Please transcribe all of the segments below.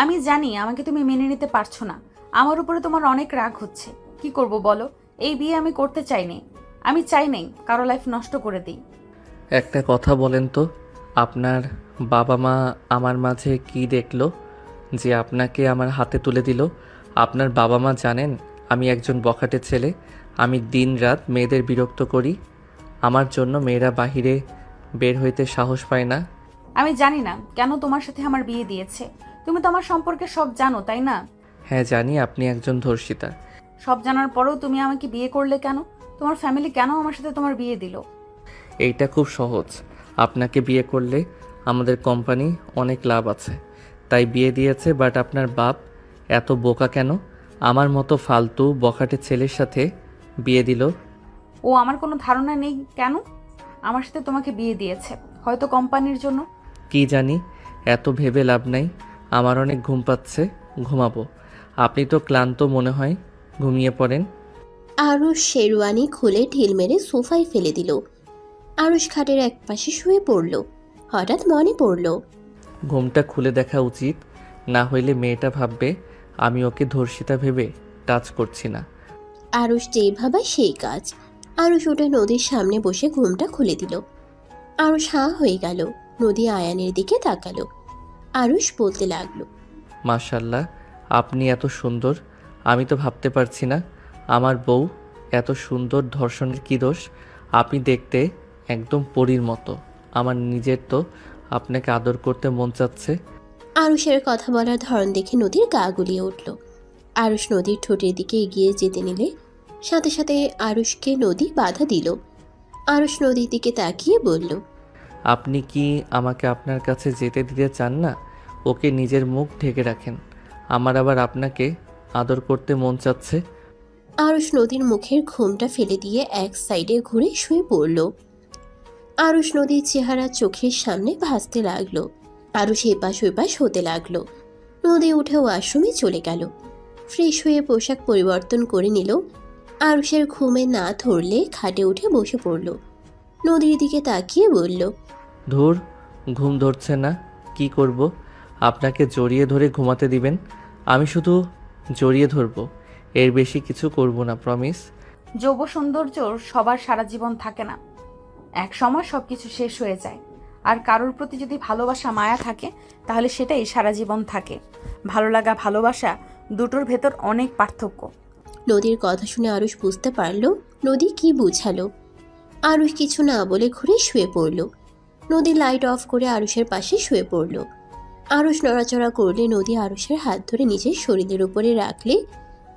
আমি জানি আমাকে তুমি মেনে নিতে পারছো না। আমার উপরে তোমার অনেক রাগ হচ্ছে। কি করব বলো? এই বিয়ে আমি করতে চাইনি। আমি চাই নাই কারো লাইফ নষ্ট করে দিই। একটা কথা বলেন তো, আপনার বাবা মা আমার মাঝে কি দেখলো যে আপনাকে আমার হাতে তুলে দিল? আপনার বাবা মা জানেন আমি একজন বখাটে ছেলে। আমি দিনরাত মেয়েদের বিরক্ত করি। আমার জন্য মেয়েরা বাহিরে বের হইতে সাহস পায় না। আমি জানি না কেন তোমার সাথে আমার বিয়ে দিয়েছে। তুমি তো আমার সম্পর্কে সব জানো, তাই না? হ্যাঁ জানি আপনি একজন ধর্ষিতা। সব জানার পরেও তুমি আমাকে বিয়ে করলে কেন? তোমার ফ্যামিলি কেন আমার সাথে তোমার বিয়ে দিল? এইটা খুব সহজ। আপনাকে বিয়ে করলে আমাদের কোম্পানি অনেক লাভ আছে, তাই বিয়ে দিয়েছে। বাট আপনার বাপ এত বোকা কেন আমার মতো ফালতু বখাটে ছেলের সাথে বিয়ে দিল? ও আমার কোনো ধারণা নেই কেন আমার সাথে তোমাকে বিয়ে দিয়েছে। হয়তো কোম্পানির জন্য। কি জানি, এত ভেবে লাভ নাই। আমার অনেক ঘুম পাচ্ছে, ঘুমাবো। আপনি তো ক্লান্ত মনে হয়, ঘুমিয়ে পড়েন। আরুষ শেরওয়ানি খুলে ঢিল মেরে সোফায় ফেলে দিল। আরুষ খাটের এক পাশে শুয়ে পড়ল। হঠাৎ মনে পড়ল, ঘুমটা খুলে দেখা উচিত, না হইলে মেয়েটা ভাববে আমি ওকে ধর্ষিতা ভেবে টাচ করছি না। আরুষ যেই ভাবা সেই কাজ। আরুষ উঠে নদীর সামনে বসে ঘুমটা খুলে দিল। আরুষ হাঁ হয়ে গেল। নদী আয়ানের দিকে তাকালো। আরুষ বলতে লাগলো, মাশাল্লাহ, আপনি এত সুন্দর। আমি তো ভাবতে পারছি না আমার বউ এত সুন্দর। ধর্ষণের কী দোষ? আপনি দেখতে একদম পরীর মতো। আমার নিজের তো আপনাকে আদর করতে মন চাচ্ছে। আরুষের কথা বলার ধরন দেখে নদীর গা গুলিয়ে উঠল। আরুষ নদীর ঠোঁটের দিকে এগিয়ে যেতে নিলে সাথে সাথে আরুষকে নদী বাধা দিল। আরুষ নদীর দিকে তাকিয়ে বলল, আপনি কি আমাকে আপনার কাছে যেতে দিতে চান না? ওকে নিজের মুখ ঢেকে রাখেন। আমার আবার আপনাকে আদর করতে মন চাচ্ছে। আরুষ নদীর মুখের ঘোমটা ফেলে দিয়ে এক সাইডে ঘুরে শুয়ে পড়ল। আরুষ নদীর চেহারা চোখের সামনে ভাসতে লাগলো। আরুষ এপাশ ওপাশ হতে লাগলো। নদী উঠে ওয়াশরুমে চলে গেল। ফ্রেশ হয়ে পোশাক পরিবর্তন করে নিল। আরুষের ঘুমে না ধরলে খাটে উঠে বসে পড়ল। নদীর দিকে তাকিয়ে বলল, ধুর, ঘুম ধরছে না। কি করব? আপনাকে জড়িয়ে ধরে ঘুমাতে দিবেন? আমি শুধু জড়িয়ে ধরবো, এর বেশি কিছু করব না, প্রমিস। যৌব সৌন্দর্য সবার সারা জীবন থাকে না। এক সময় সবকিছু শেষ হয়ে যায়। আর কারোর প্রতি যদি ভালোবাসা মায়া থাকে তাহলে সেটাই সারা জীবন থাকে। ভালো লাগা ভালোবাসা দুটোর ভেতর অনেক পার্থক্য। নদীর কথা শুনে আরুষ বুঝতে পারল নদী কি বুঝালো। আরুষ কিছু না বলে ঘুরে শুয়ে পড়ল। নদী লাইট অফ করে আরুষের পাশে শুয়ে পড়ল। আরুষ নড়াচড়া করলে নদী আরুষের হাত ধরে নিজের শরীরের উপরে রাখলে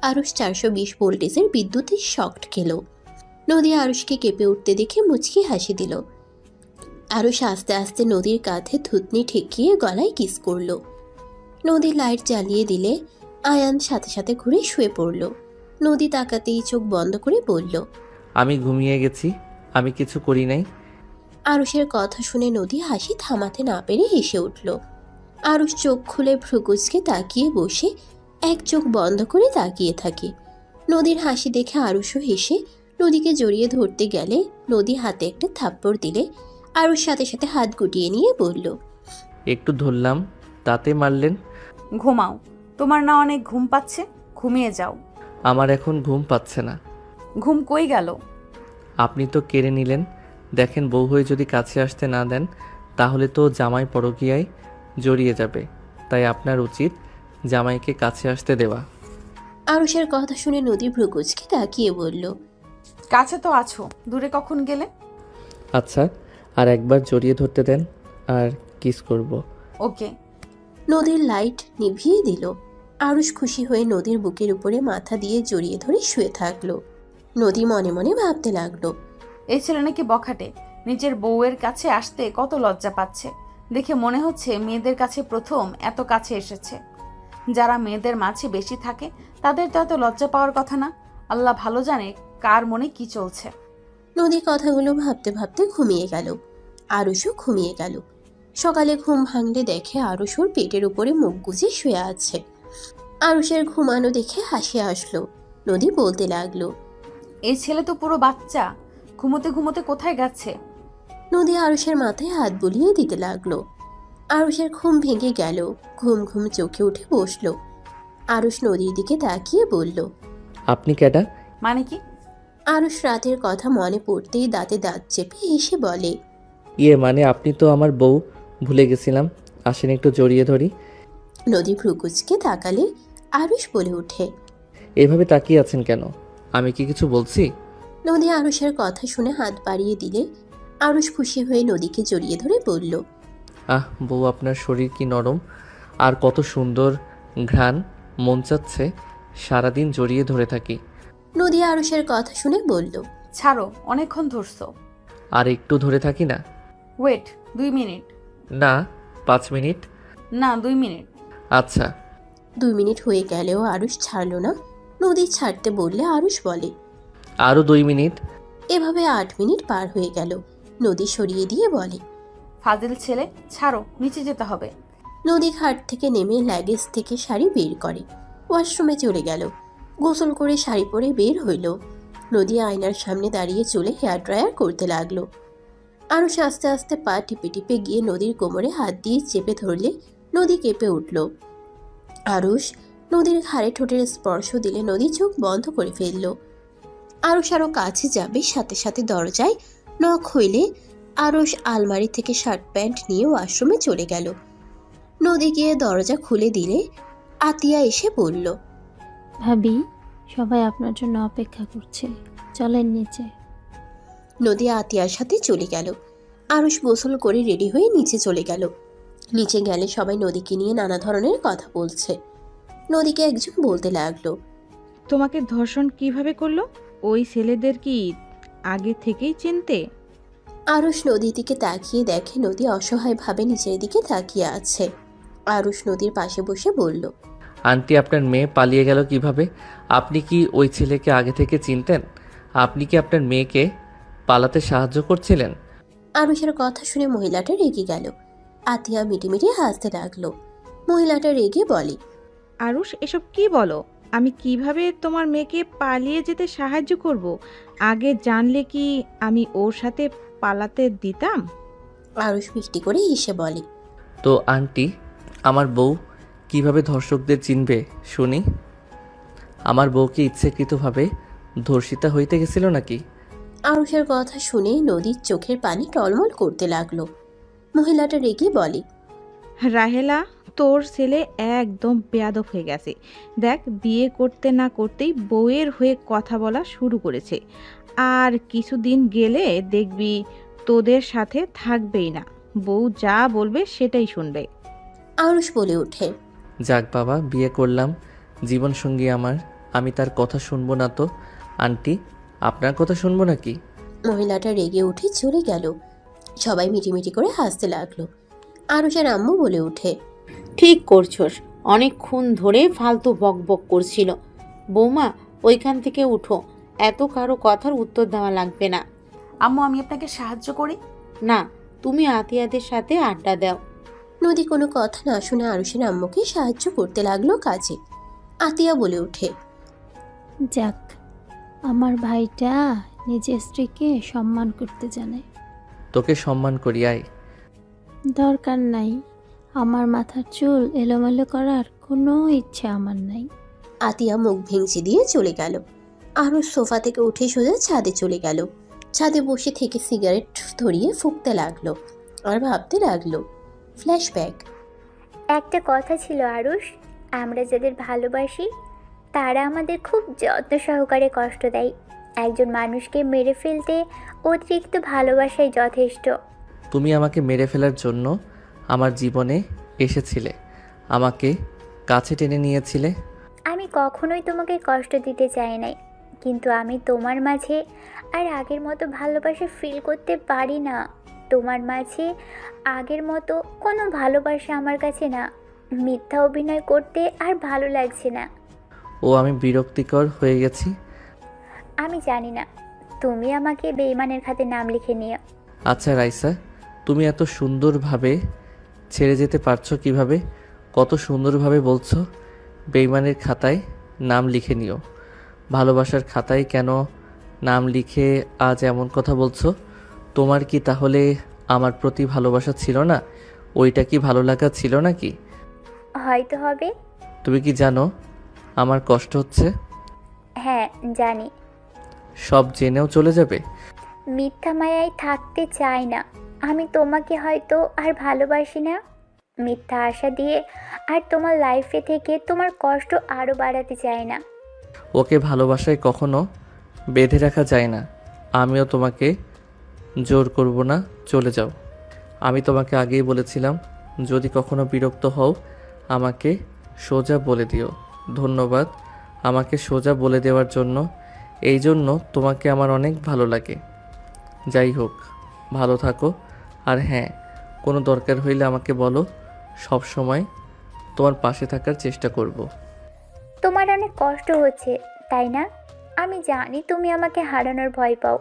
আরুষ 420 ভোল্টেজের বিদ্যুতের শক খেল। নদী আরুষকে কেঁপে উঠতে দেখে মুচকি হাসি দিল। আরুষ আস্তে আস্তে নদীর কাঁধে থুতনি ঠেকিয়ে গলায় কিস করল। নদী লাইট জ্বালিয়ে দিলে আয়ান সাথে সাথে ঘুরে শুয়ে পড়ল। নদী তাকাতেই চোখ বন্ধ করে বলল, আমি ঘুমিয়ে গেছি, আমি কিছু করি নাই। আরুষের কথা শুনে নদী হাসি থামাতে না পেরে হেসে উঠল। আরুষ চোখ খুলে ভ্রুকুচকে তাকিয়ে বসে এক চোখ বন্ধ করে তাকিয়ে থাকে। নদীর হাসি দেখে আরুষও হেসে নদীকে জড়িয়ে ধরতে গেলে নদী হাতে একটা থাপ্পড় দিলে আরুষ সাথে সাথে হাত গুটিয়ে নিয়ে বলল, একটু ধরলাম, তাতে মারলেন? ঘুমাও। তোমার না অনেক ঘুম পাচ্ছে? ঘুমিয়ে যাও। আমার এখন ঘুম পাচ্ছে না। ঘুম কই গেল? আপনি তো কেড়ে নিলেন। দেখেন, বউ হয়ে যদি কাছে আসতে না দেন তাহলে তো জামাই পরকীয়ায় জড়িয়ে যাবে। তাই আপনার উচিত জামাইকে কাছে আসতে দেওয়া। আরুষের কথা শুনে নদী ভ্রুকুচকে তাকিয়ে বলল, কাছে তো আছো, দূরে কখন গেলে? আচ্ছা, আর একবার জড়িয়ে ধরতে দেন, আর কিস করব। ওকে। নদীর লাইট নিভিয়ে দিল। আরুষ খুশি হয়ে নদীর বুকের উপরে মাথা দিয়ে জড়িয়ে ধরে শুয়ে থাকলো। নদী মনে মনে ভাবতে লাগলো, এই ছেলে নাকি বখাটে। নিজের বউয়ের কাছে আসতে কত লজ্জা পাচ্ছে। দেখে মনে হচ্ছে মেয়েদের কাছে প্রথম এত কাছে এসেছে। যারা মেয়েদের মাঝে বেশি থাকে তাদের তো এত লজ্জা পাওয়ার কথা না। আল্লাহ ভালো জানে কার মনে কি চলছে। নদী কথাগুলো ভাবতে ভাবতে ঘুমিয়ে গেল। আরুষও ঘুমিয়ে গেল। সকালে ঘুম ভাঙলে দেখে আরুষ ওর পেটের উপরে মুখ গুজে শুয়ে আছে। আরুষের ঘুমানো দেখে হাসি আসলো। নদী বলতে লাগলো, এই ছেলে তো পুরো বাচ্চা। ঘুমোতে ঘুমোতে কোথায় গেছে? নদী আরুষের মাথায় হাত বুলিয়ে দিতে লাগলো। আরুষের ঘুম ভেঙে গেল। ঘুম ঘুম চোখে উঠে বসলো। আরুষ নদীর দিকে তাকিয়ে বলল, আপনি কেডা? মানে কি? আরুষ রাতের কথা মনে পড়তেই দাঁতে দাঁত চেপে এসে বলে, ইয়ে মানে আপনি তো আমার বউ, ভুলে গেছিলাম। আসেন একটু জড়িয়ে ধরি। নদী ভ্রুকুচকে তাকালে আরুষ বলে ওঠে। এভাবে তাকিয়ে আছেন কেন? আমি কি কিছু বলছি? নদী আরুষের কথা শুনে হাত বাড়িয়ে দিলে আরুষ খুশি হয়ে নদীকে জড়িয়ে ধরে বলল, আহ বউ, আপনার শরীর কি নরম আর কত সুন্দর ঘ্রাণ, মন চাচ্ছে সারাদিন জড়িয়ে ধরে থাকি। নদী আরুষের কথা শুনে বলল, ছাড়ো, অনেকক্ষণ ধরছো। আর একটু ধরে থাকি না? Wait, 2 minute. না, 5 মিনিট। না, 2 মিনিট। আচ্ছা। 2 মিনিট হয়ে গেলেও আরুষ ছাড়লো না। নদী ছাড়তে বললে আরুষ বলে, আরও 2 মিনিট। এভাবে 8 মিনিট পার হয়ে গেল। নদী সরিয়ে দিয়ে বলে, ফাজিল ছেলে, ছাড়ো, নিচে যেতে হবে। নদী খাট থেকে নেমে লাগেজ থেকে শাড়ি বের করে ওয়াশরুমে চলে গেল। গোসল করে শাড়ি পরে বের হইল। নদী আয়নার সামনে দাঁড়িয়ে চুলে হেয়ার ড্রায়ার করতে লাগলো। আরুষ আস্তে আস্তে পা টিপে টিপে গিয়ে নদীর কোমরে হাত দিয়ে চেপে ধরলে নদী কেঁপে উঠল। আরুষ নদীর ঘাড়ে ঠোঁটের স্পর্শ দিলে নদী চোখ বন্ধ করে ফেলল। আরুষ আরও কাছে যাবে, সাথে সাথে দরজায় নখ হইলে আরুষ আলমারি থেকে শার্ট প্যান্ট নিয়ে ওয়াশরুমে চলে গেল। নদী গিয়ে দরজা খুলে দিলে আতিয়া এসে বলল, ভাবি, সবাই আপনার জন্য অপেক্ষা করছে, চলেন নিচে। নদী আতিয়ার সাথে চলে গেল। আরুষ গোসল করে রেডি হয়ে নিচে চলে গেল। নিচে গেলে সবাই নদীকে নিয়ে নানা ধরনের কথা বলছে। নদীকে একজন বলতে লাগলো, তোমাকে ধর্ষণ কিভাবে করলো? ওই ছেলেদের কি আগে থেকেই চিনতে? আরুষ নদীর দিকে তাকিয়ে দেখে নদী অসহায়ভাবে নিচের দিকে তাকিয়ে আছে। আরুষ নদীর পাশে বসে বলল, আন্টি, আপনার মেয়ে পালিয়ে গেল কিভাবে? আপনি কি ওই ছেলেকে আগে থেকে চিনতেন? আপনি কি আপনার মেয়েকে পালাতে সাহায্য করছিলেন? আরুষের কথা শুনে মহিলাটা রেগে গেল। আতিয়া মিটিমিটি হাসতে লাগলো। মহিলাটা রেগে বলে, আরুষ, এসব কি বলো? আমি কিভাবে তোমার মেয়েকে পালিয়ে যেতে সাহায্য করব? আগে জানলে কি আমি ওর সাথে পালাতে দিতাম? আরুষ মিষ্টি করে হেসে বলে, তো আন্টি, আমার বউ কিভাবে ধর্ষকদের চিনবে শুনি? আমার বউকে ইচ্ছাকৃতভাবে ধর্ষিতা হইতে গেছিল নাকি? আরুষের কথা শুনে নদীর চোখের পানি টলমল করতে লাগলো। মহিলাটা রেগে বলে, রাহেলা, তোর ছেলে একদম বেয়াদব হয়ে গেছে। দেখ, বিয়ে করতে না করতেই বউয়ের হয়ে কথা বলা শুরু করেছে। আর কিছুদিন গেলে দেখবি তোদের সাথে থাকবেই না। বউ যা বলবে সেটাই শুনবে। আরুষ বলে ওঠে, যাক বাবা, বিয়ে করলাম, জীবনসঙ্গী আমার, আমি তার কথা শুনবো না তো? আন্টি, আপনার কথা শুনবো নাকি? মহিলাটা রেগে উঠে চলে গেল। সবাই মিটিমিটি করে হাসতে লাগলো। আরুষের আম্মু বলে ওঠে, ঠিক করছস, অনেকক্ষণ ধরে ফালতু বক বক করছিল। বৌমা, ওইখান থেকে উঠো, এত কারো কথার উত্তর দেওয়া লাগবে না। আম্মু, আমি আপনাকে সাহায্য করি। না, তুমি আতিয়াদের সাথে আড্ডা দাও। নদী কোনো কথা না শুনে আরুষের আম্মুকে সাহায্য করতে লাগলো কাজে। আতিয়া বলে ওঠে, যাক, আমার ভাইটা নিজের স্ত্রীকে সম্মান করতে জানে। তোকে সম্মান করি, আয়। দরকার নাই, আমার মাথার চুল এলোমেলো করার কোনো ইচ্ছে আমার নাই। আতিয়া মুখ ভেঙচি দিয়ে চলে গেল। আরুষ সোফা থেকে উঠে সোজা ছাদে চলে গেল। ছাদে বসে থেকে সিগারেট ধরিয়ে ফুঁকতে লাগলো আর ভাবতে লাগলো। ফ্ল্যাশব্যাক। একটা কথা ছিল আরুষ, আমরা যাদের ভালোবাসি তারা আমাদের খুব যত্ন সহকারে কষ্ট দেয়। একজন মানুষকে মেরে ফেলতে অতিরিক্ত ভালোবাসাই যথেষ্ট। তুমি আমাকে মেরে ফেলার জন্য আমার জীবনে এসেছিলে, আমাকে কাছে টেনে নিয়েছিলে। আমি কখনোই তোমাকে কষ্ট দিতে চাই নাই, কিন্তু আমি তোমার মাঝে আর আগের মতো ভালোবাসা ফিল করতে পারি না। তোমার মাঝে আগের মতো কোনো ভালোবাসা আমার কাছে না। মিথ্যা অভিনয় করতে আর ভালো লাগছে না। ও, আমি বিরক্তিকর হয়ে গেছি। আমি জানি না, তুমি আমাকে বেঈমানের খাতে নাম লিখে নিও। আচ্ছা রাইসা, তুমি এত সুন্দরভাবে ছেড়ে যেতে পারছো কিভাবে? কত সুন্দরভাবে বলছো বেইমানের খাতায় নাম লিখে নিও। ভালোবাসার খাতায় কেন নাম লিখে আজ এমন কথা বলছো? তোমার কি তাহলে আমার প্রতি ভালোবাসা ছিল না? ওইটা কি ভালো লাগা ছিল নাকি? হয়তো হবে। তুমি কি জানো আমার কষ্ট হচ্ছে? হ্যাঁ জানি। সব জেনেও চলে যাবে? মিথ্যা মায়ায় থাকতে চাই না। আমি তোমাকে হয়তো আর ভালোবাসি না। মিথ্যা আশা দিয়ে আর তোমার লাইফে থেকে তোমার কষ্ট আরও বাড়াতে চাই না। ওকে ভালোবাসায় কখনো বেঁধে রাখা যায় না। আমিও তোমাকে জোর করব না, চলে যাও। আমি তোমাকে আগেই বলেছিলাম, যদি কখনো বিরক্ত হও আমাকে সোজা বলে দিও। ধন্যবাদ আমাকে সোজা বলে দেওয়ার জন্য। এই জন্য তোমাকে আমার অনেক ভালো লাগে। যাই হোক, ভালো থাকো। আর হ্যাঁ, কোনো দরকার হইলে আমাকে বলো, সব সময় তোমার পাশে থাকার চেষ্টা করব। তোমার অনেক কষ্ট হচ্ছে তাই না? আমি জানি তুমি আমাকে হারানোর ভয় পাও,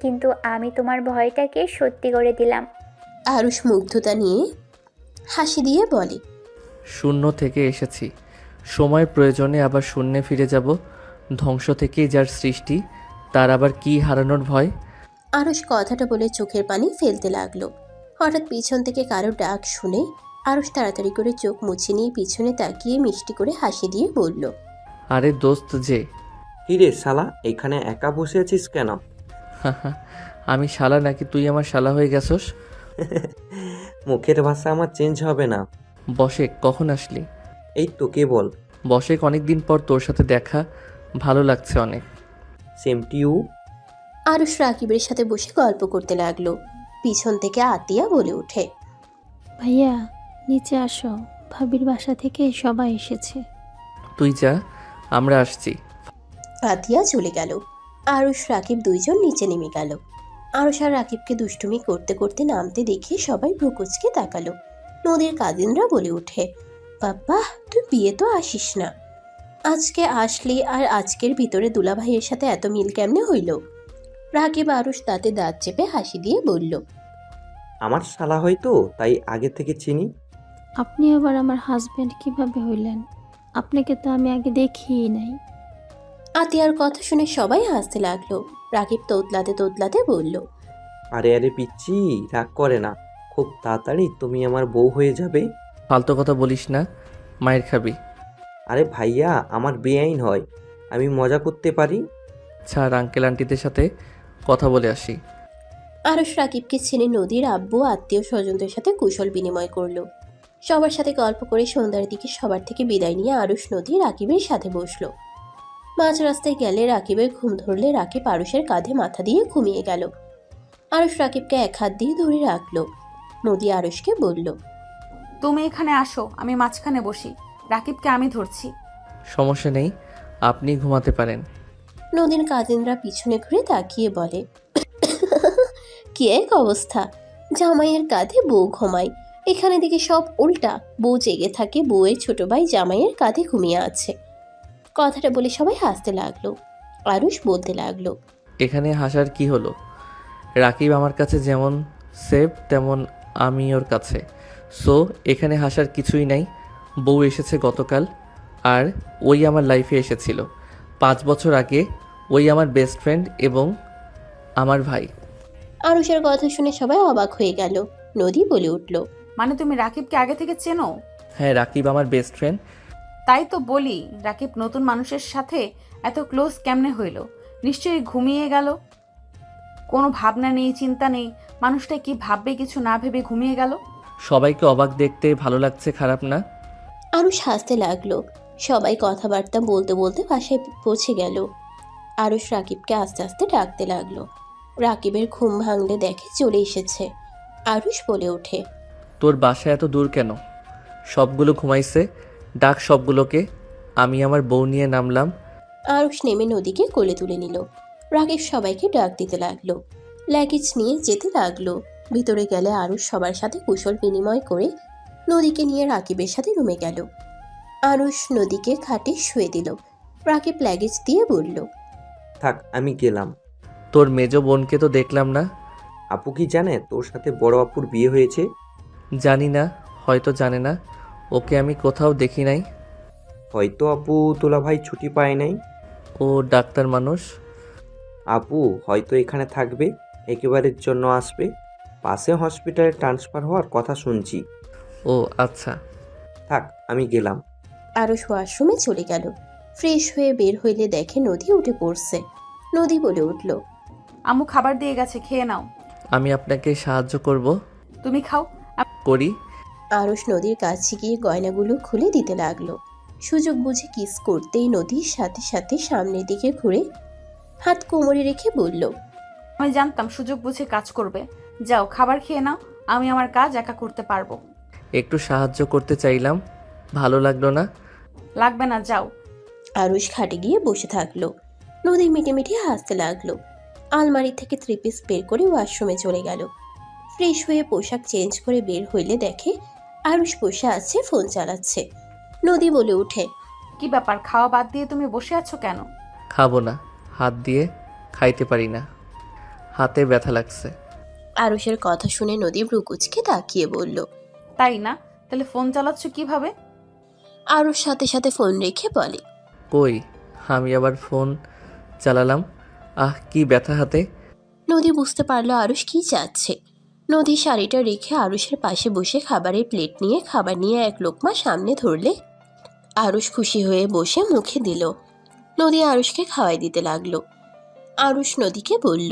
কিন্তু আমি তোমার ভয়টাকে সত্যি করে দিলাম। আরুষ মুগ্ধতা নিয়ে হাসি দিয়ে বলে, শূন্য থেকে এসেছি, সময় প্রয়োজনে আবার শূন্যে ফিরে যাব। ধ্বংস থেকেই যার সৃষ্টি, তার আবার কি হারানোর ভয়? আরুষ কথাটা বলে চোখের পানি ফেলতে লাগলো। হঠাৎ পিছন থেকে কারো ডাক শুনে আরুষ তাড়াতাড়ি করে চোখ মুছে নিয়ে পিছনে তাকিয়ে মিষ্টি করে হাসি দিয়ে বলল, আরে দোস্ত যে। কিরে শালা, এখানে একা বসে আছিস কেন? আমি শালা নাকি তুই আমার শালা হয়ে গেছস? মুখের ভাষা আমার চেঞ্জ হবে না। বসে কখন আসলি? এই তো কেবল। বসে অনেক দিন পর তোর সাথে দেখা, ভালো লাগছে অনেক। Same to you. আরুষ রাকিবের সাথে বসে গল্প করতে লাগলো। পিছন থেকে আতিয়া বলে ওঠে, ভাইয়া নিচে আসো, ভাবির বাসা থেকে সবাই এসেছে। তুই যা, আমরা আসছি। আতিয়া চলে গেল। আরুষ রাকিব দুইজন নিচে নেমে গেল। আরুষ আর রাকিবকে দুষ্টুমি করতে করতে নামতে দেখে সবাই ভ্রুকুচকে তাকালো। নদীর কাজিনরা বলে ওঠে, বাবা তুই বিয়ে তো আসিস না, আজকে আসলি, আর আজকের ভিতরে দুলাভাইয়ের সাথে এত মিল কেমনে হইল? রাকিব আরুষ তাতে দাঁত চেপে হাসি দিয়ে বলল, আমার শালা হয়তো, তাই আগে থেকে চিনি। আপনি আবার আমার হাজবেন্ড কিভাবে হইলেন? আপনাকে তো আমি আগে দেখিই নাই। আতিয়ার কথা শুনে সবাই হাসতে লাগলো। রাকিব তোতলাতে তোতলাতে বলল, আরে আরে পিচ্ছি, রাগ করে না, খুব তাড়াতাড়ি তুমি আমার বউ হয়ে যাবে। ফালতু কথা বলিস না, মায়ের খাবি। আরে ভাইয়া, আমার বেআইন হয়, আমি মজা করতে পারি। ছাড়, আঙ্কেল আন্টিদের সাথে কথা বলে আসি। আরুষ রাকিবকে ছেড়ে নদীর আব্বু আত্মীয় স্বজনদের সাথে কুশল বিনিময় করলো। সবার সাথে গল্প করে সন্ধ্যার দিকে সবার থেকে বিদায় নিয়ে আরুষ নদী রাকিবের সাথে বসলো। মাঝ রাস্তায় গেলে রাকিবের ঘুম ধরলে রাকিব আরুষের কাঁধে মাথা দিয়ে ঘুমিয়ে গেল। আরুষ রাকিবকে এক হাত দিয়ে ধরে রাখলো। নদী আরুষকে বলল, তুমি এখানে আসো, আমি মাঝখানে বসি, রাকিবকে আমি ধরছি। সমস্যা নেই, আপনি ঘুমাতে পারেন। নদীর কাজিনরা পিছনে ঘুরে তাকিয়ে বলে, কি এক অবস্থা, জামাইয়ের কাঁধে বউ ঘুমায়, এখানে দিকে সব উল্টা, বউ জেগে থাকে, বউয়ের ছোট ভাই জামাইয়ের কাঁধে ঘুমিয়ে আছে। কথাটা বলে সবাই হাসতে লাগলো। আরুষ বলতে লাগলো, এখানে হাসার কি হলো? রাকিব আমার কাছে যেমন সেফ, তেমন আমি ওর কাছে। সো এখানে হাসার কিছুই নাই। বউ এসেছে গতকাল, আর ওই আমার লাইফে এসেছিল 5 বছর আগে। ওই আমার বেস্ট ফ্রেন্ড এবং আমার ভাই। আরুষের কথা শুনে সবাই অবাক হয়ে গেল। নদী বলে উঠল, মানে তুমি রাকিবকে আগে থেকে চেনো? হ্যাঁ, রাকিব আমার বেস্ট ফ্রেন্ড। তাই তো বলি, রাকিব নতুন মানুষের সাথে এত ক্লোজ কেমনে হইল? নিশ্চয়ই ঘুমিয়ে গেল, কোনো ভাবনা নেই, চিন্তা নেই, মানুষটা কি ভাববে কিছু না ভেবে ঘুমিয়ে গেল। সবাইকে অবাক দেখতে ভালো লাগছে, খারাপ না? আরুষ হাসতে লাগলো। সবাই কথাবার্তা বলতে বলতে বাসায় পৌঁছে গেল। আরুষ রাকিবকে আস্তে আস্তে ডাকতে লাগলো। রাকিবের ঘুম ভাঙলে দেখে চলে এসেছে। আরুষ বলে ওঠে, তোর বাসা এত দূর কেন? সবগুলো ঘুমাইছে, ডাক সবগুলোকে। আমি আমার বউ নিয়ে নামলাম। আরুষ নেমে নদীকে কোলে তুলে নিল। রাকিব সবাইকে ডাক দিতে লাগলো। লাগেজ নিয়ে যেতে লাগলো। ভিতরে গেলে আরুষ সবার সাথে কুশল বিনিময় করে নদীকে নিয়ে রাকিবের সাথে রুমে গেল। আরুষ নদীকে খাটে শুয়ে দিল। রাকিব লাগেজ দিয়ে বলল, থাক, আমি গেলাম। তোর মেজো বোনকে তো দেখলাম না। আপু কি জানে তোর সাথে বড় আপুর বিয়ে হয়েছে? জানি না, হয়তো জানে না। ওকে আমি কোথাও দেখি নাই। হয়তো আপু তোলা ভাই ছুটি পায় নাই। ও ডাক্তার মানুষ। আপু হয়তো এখানে থাকবে, একেবারের জন্য আসবে। পাশে হসপিটালে ট্রান্সফার হওয়ার কথা শুনছি। ও আচ্ছা। থাক, আমি গেলাম। আরুষ ওয়াশরুমে চলে গেল। ফ্রেশ হয়ে বের হইলে দেখে নদী উঠে পড়ছে। নদী বলে উঠল, আম্মু খাবার দিয়ে গেছে, খেয়ে নাও। আমি আপনাকে সাহায্য করব। তুমি খাও। করি। আরুষ নদীর কাছে গিয়ে গয়নাগুলো খুলে দিতে লাগলো। সুযোগ বুঝে কিস করতেই নদীর সাথে সাথে সামনের দিকে ঘুরে হাত কোমরে রেখে বলল, আমি জানতাম সুযোগ বুঝে কাজ করবে। যাও খাবার খেয়ে নাও, আমি আমার কাজ একা করতে পারবো। একটু সাহায্য করতে চাইলাম, ভালো লাগলো না। লাগবে না, যাও। আরুষ খাটে গিয়ে বসে থাকলো। নদী মিটে মিটে হাসতে লাগলো। আলমারি থেকে 3 পিস বের করে ওয়াশরুমে চলে গেল। ফ্রেশ হয়ে পোশাক চেঞ্জ করে বের হইলে দেখে আরুষ বসে আছে, ফোন চালাচ্ছে। নদী বলে উঠে, কি ব্যাপার, খাওয়া বাদ দিয়ে তুমি বসে আছো কেন? খাবো না, হাত দিয়ে খাইতে পারি না, হাতে ব্যথা লাগছে। আরুষের কথা শুনে নদী ভ্রুকুচকে তাকিয়ে বলল, তাই না? তাহলে ফোন চালাচ্ছ কিভাবে? আরুষ সাথে সাথে ফোন রেখে বলে, কই, আমি আবার ফোন চালালাম। কি ব্যথা হাতে। নদী বুঝতে পারলো আরুষ কি চাচ্ছে। নদী শাড়িটা রেখে আরুষের পাশে বসে খাবারের প্লেট নিয়ে খাবার নিয়ে এক লোকমা সামনে ধরলে আরুষ খুশি হয়ে বসে মুখে দিল। নদী আরুষকে খাওয়াই দিতে লাগলো। আরুষ নদীকে বলল,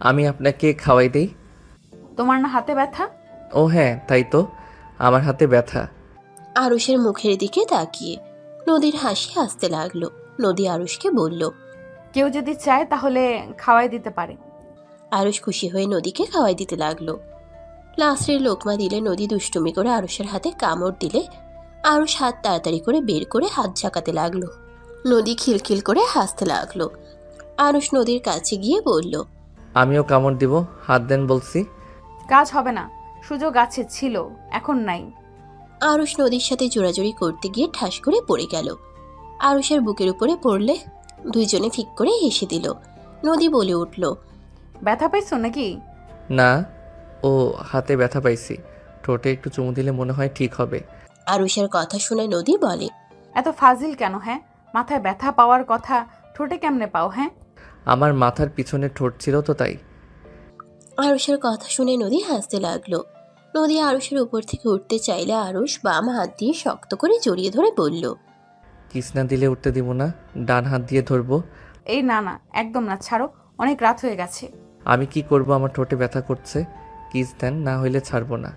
আমি আপনাকে খাওয়াই দেই। তোমার না হাতে ব্যথা? ও হ্যাঁ, তাই তো, আমার হাতে ব্যথা। আরুষের মুখের দিকে তাকিয়ে নদীর হাসি আসতে লাগলো। নদী আরুষকে বলল, কেউ যদি চায় তাহলে খাওয়াই দিতে পারে। আরুষ খুশি হয়ে নদীকে খাওয়াই দিতে লাগলো। লাস্টের লোকমা দিলে নদী দুষ্টুমি করে আরুষের হাতে কামড় দিলে আরুষ হাত তাড়াতাড়ি করে বের করে হাত ঝাঁকাতে লাগলো। নদী খিলখিল করে হাসতে লাগলো। আরুষ নদীর কাছে গিয়ে বলল, আমিও কামড় দিব, হাত দেন বলছি। কাজ হবে না, সুযোগ আছে, ছিল, এখন নাই। আরুষ নদীর সাথে জোরাজুরি করতে গিয়ে ঠাস করে পড়ে গেল। আরুষের বুকের উপরে পড়লে দুইজনে ফিক করে হেসে দিল। নদী বলে উঠল, ব্যথা পাইছো নাকি? না, ও হাতে ব্যথা পাইছি, ঠোঁটে একটু চুমু দিলে মনে হয় ঠিক হবে। আরুষের কথা শুনে নদী বলে, এত ফাজিল কেন? হ্যাঁ, মাথায় ব্যথা পাওয়ার কথা ঠোঁটে কেমনে পাও? হ্যাঁ, আমার মাথার পিছনে ঠোঁট ছিল তো তাই। আরুষের কথা শুনে নদী হাসতে লাগলো। নদী আরুষের উপর থেকে উঠতে চাইলে আরুষ বাম হাত দিয়ে শক্ত করে জড়িয়ে ধরে বলল, কিস না দিলে উঠতে দিব না, ডান হাত দিয়ে ধরবো। এই না না, একদম না, ছাড়ো, অনেক রাত হয়ে গেছে। আমি কি করব, আমার ঠোঁটে ব্যথা করছে। কিস দেন, না হইলে ছাড়বো না।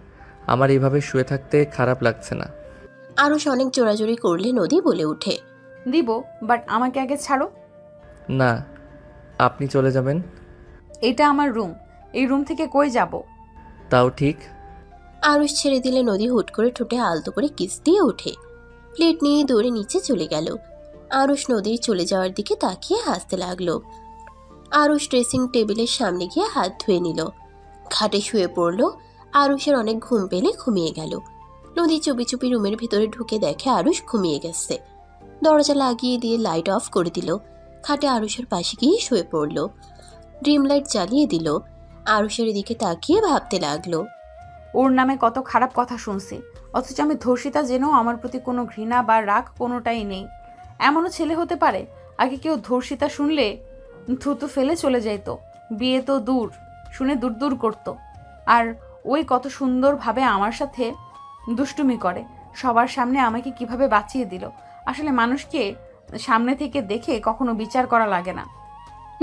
আমার এইভাবে শুয়ে থাকতে খারাপ লাগছে না। আরুষ অনেক জোরাজোরি করলে নদী বলে উঠে, দিব, বাট আমাকে আগে ছাড়ো। না, আপনি চলে যাবেন। এটা আমার রুম, এই রুম থেকে কই যাব? তাও ঠিক। আরুষ ছেড়ে দিলে নদী হুট করে ঠোঁটে আলতো করে কিস দিয়ে ওঠে। প্লেট নিয়ে দৌড়ে নিচে চলে গেল। আরুষ নদীর চলে যাওয়ার দিকে তাকিয়ে হাসতে লাগলো। আরুষ ড্রেসিং টেবিলের সামনে গিয়ে হাত ধুয়ে নিল। খাটে শুয়ে পড়ল। আরুষের অনেক ঘুম পেলে ঘুমিয়ে গেল। নদী চুপি চুপি রুমের ভিতরে ঢুকে দেখে আরুষ ঘুমিয়ে গেছে। দরজা লাগিয়ে দিয়ে লাইট অফ করে দিল। খাটে আরুষের পাশে গিয়ে শুয়ে পড়ল। ড্রিম লাইট জ্বালিয়ে দিল। আরুষের দিকে তাকিয়ে ভাবতে লাগলো, ওর নামে কত খারাপ কথা শুনছি, অথচ আমি ধর্ষিতা জেনেও আমার প্রতি কোনো ঘৃণা বা রাগ কোনোটাই নেই। এমনও ছেলে হতে পারে? আগে কেউ ধর্ষিতা শুনলে থুতু ফেলে চলে যেত, বিয়ে তো দূর, শুনে দূর দূর করতো। আর ওই কত সুন্দরভাবে আমার সাথে দুষ্টুমি করে, সবার সামনে আমাকে কিভাবে বাঁচিয়ে দিল। আসলে মানুষকে সামনে থেকে দেখে কখনো বিচার করা লাগে না।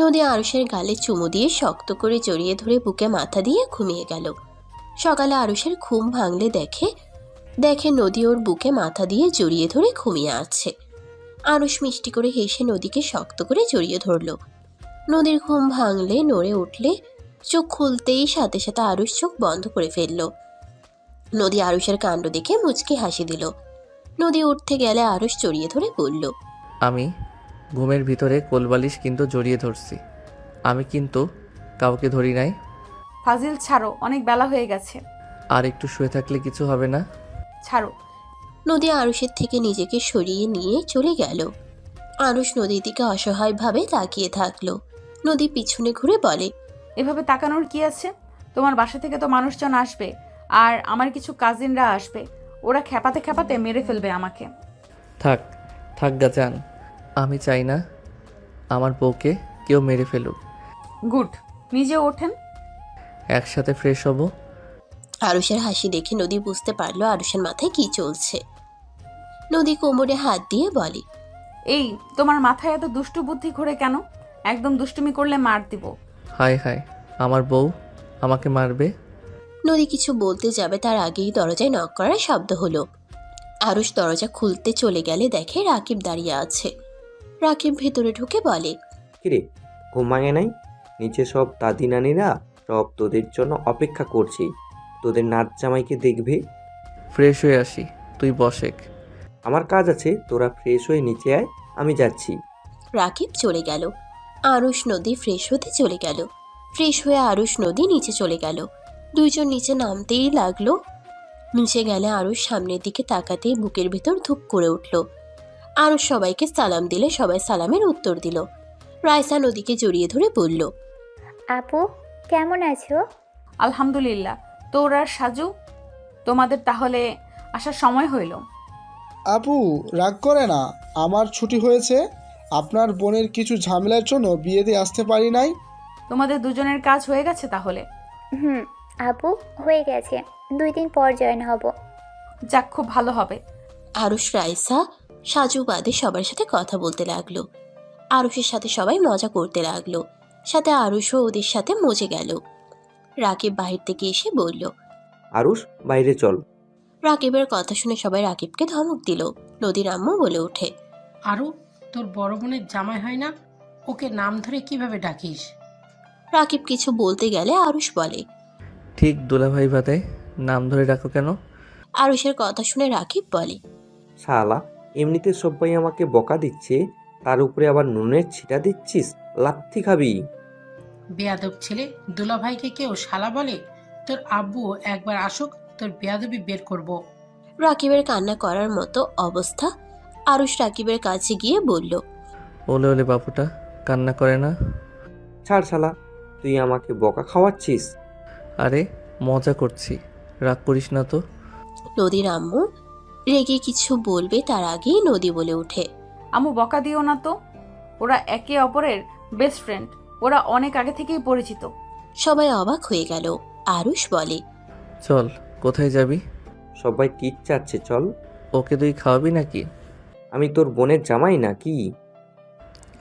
নদী আরুষের গালে চুমু দিয়ে শক্ত করে জড়িয়ে ধরে বুকে মাথা দিয়ে ঘুমিয়ে গেল। সকালে আরুষের ঘুম ভাঙলে দেখে নদী ওর বুকে মাথা দিয়ে জড়িয়ে ধরে ঘুমিয়ে আছে। আরুষ মিষ্টি করে হেসে নদীকে শক্ত করে জড়িয়ে ধরল। নদীর ঘুম ভাঙলে নড়ে উঠলে চোখ খুলতেই সাথে সাথে আরুষ চোখ বন্ধ করে ফেলল। নদী আরুষের কাণ্ড দেখে মুচকি হাসি দিল। নদী উঠতে গেলে আরুষ জড়িয়ে ধরে বলল, আমি ঘুমের ভিতরে কোলবালিশ কিন্তু জড়িয়ে ধরছি, আমি কিন্তু কাউকে ধরি নাই। ফাজিল ছাড়ো, অনেক বেলা হয়ে গেছে। আর একটু শুয়ে থাকলে কিছু হবে না। ছাড়ো। নদী আরুষের থেকে নিজেকে সরিয়ে নিয়ে চলে গেল। আরুষ নদীর দিকে অসহায়ভাবে তাকিয়ে থাকলো। নদী পিছনে ঘুরে বলে, এভাবে তাকানোর কি আছে? তোমার বাসা থেকে তো মানুষজন আসবে, আর আমার কিছু কাজিনরা আসবে, ওরা খেপাতে খেপাতে মেরে ফেলবে আমাকে। থাক থাক গা যান, আমি চাই না আমার বউকে কেউ মেরে ফেলুক। গুড, নিজে ওঠেন। একসাথে ফ্রেশ হব। আরুষের হাসি দেখে নদী বুঝতে পারলো আরুষের মাথায় কি চলছে। নদী কোমরে হাত দিয়ে বলে, এই তোমার মাথায় এত দুষ্টু বুদ্ধি ঘোরে কেন? একদম দুষ্টুমি করলে মার দিব। হায় হায়, আমার বউ আমাকে মারবে? নদী কিছু বলতে যাবে তার আগেই দরজায় নক করার শব্দ হলো। আরুষ দরজা খুলতে চলে গেলে দেখে রাকিব দাঁড়িয়ে আছে। রাকিব ভেতরে ঢুকে বলে, কিরে, ঘুম ভাঙে নাই? নিচে সব দাদি নানিরা সব তোদের জন্য অপেক্ষা করছি, তোদের নাচ জামাইকে দেখবে। ফ্রেশ হয়ে আসি, তুই বসেক। আমার কাজ আছে, তোরা ফ্রেশ হয়ে নিচে আয়, আমি যাচ্ছি। রাকিব চলে গেল। আরুষ নদী ফ্রেশ হতে চলে গেল। ফ্রেশ হয়ে আরুষ নদী নিচে চলে গেল। দুইজন নিচে নামতেই লাগলো। নিচে গেলে আরুষ সামনের দিকে তাকাতেই বুকের ভেতর ধুপ করে উঠল। আরুষ সবাইকে সালাম দিলে সবাই সালামের উত্তর দিল। রাইসা নদীকে জড়িয়ে ধরে বলল, আপু কেমন আছো? আলহামদুলিল্লাহ। তোর আর সাজু, তোমাদের তাহলে আসার সময় হইল। আপু রাগ করে না, আমার ছুটি হয়েছে। আপনার বোনের কিছু ঝামেলার জন্য বিয়েতে আসতে পারি নাই। তোমাদের দুজনের কাজ হয়ে গেছে তাহলে? হুম আপু, হয়ে গেছে। 2 দিন পর জয়েন হব। যাক, খুব ভালো হবে। আরুষ রাইসা সাজু বাদে সবার সাথে কথা বলতে লাগলো। আরুষের সাথে সবাই মজা করতে লাগলো। সাথে আরুষও ওদের সাথে মজে গেল। রাকিব বাহির থেকে এসে বলল, আরুষ, বাইরে চল। রাকিবের কথা শুনে সবাই রাকিবকে ধমক দিল। নদীর আম্মু বলে ওঠে, আরু, তোর বড় বোনের জামাই হয় না, ওকে নাম ধরে কিভাবে ডাকিস? রাকিব কিছু বলতে গেলে আরুষ বলে, ঠিক দুলাভাই ভাতে নাম ধরে ডাকো কেন? আরুষের কথা শুনে রাকিব বলে, শালা, এমনিতে সবাই আমাকে বকা দিচ্ছে, তার উপরে আবার নুনের ছিটা দিচ্ছিস, লাথি খাবি। বেয়াদব ছেলে, দুলাভাইকে কেউ শালা বলে? তোর আব্বু একবার আসুক, তোর বেয়াদবি বের করব। রাকিবের কান্না করার মতো অবস্থা। আরুষ রাকিবের কাছে গিয়ে বলল, ওলে ওলে বাপুটা কান্না করে না। ছাড় শালা, তুই আমাকে বকা খাওয়াচ্ছিস। আরে মজা করছি, রাগ করিস না তো। নদীর আম্মু রেগে কিছু বলবে তার আগেই নদী বলে ওঠে, আম্মু বকা দিও না তো, ওরা একে অপরের বেস্ট ফ্রেন্ড, ওরা অনেক আগে থেকেই পরিচিত। সবাই অবাক হয়ে গেল। আরুষ বলে, চল, কোথায় যাবি? সবাই টিট চাচ্ছে, চল। ওকে তুই খাওয়াবি নাকি? আমি তোর বোনের জামাই না কি?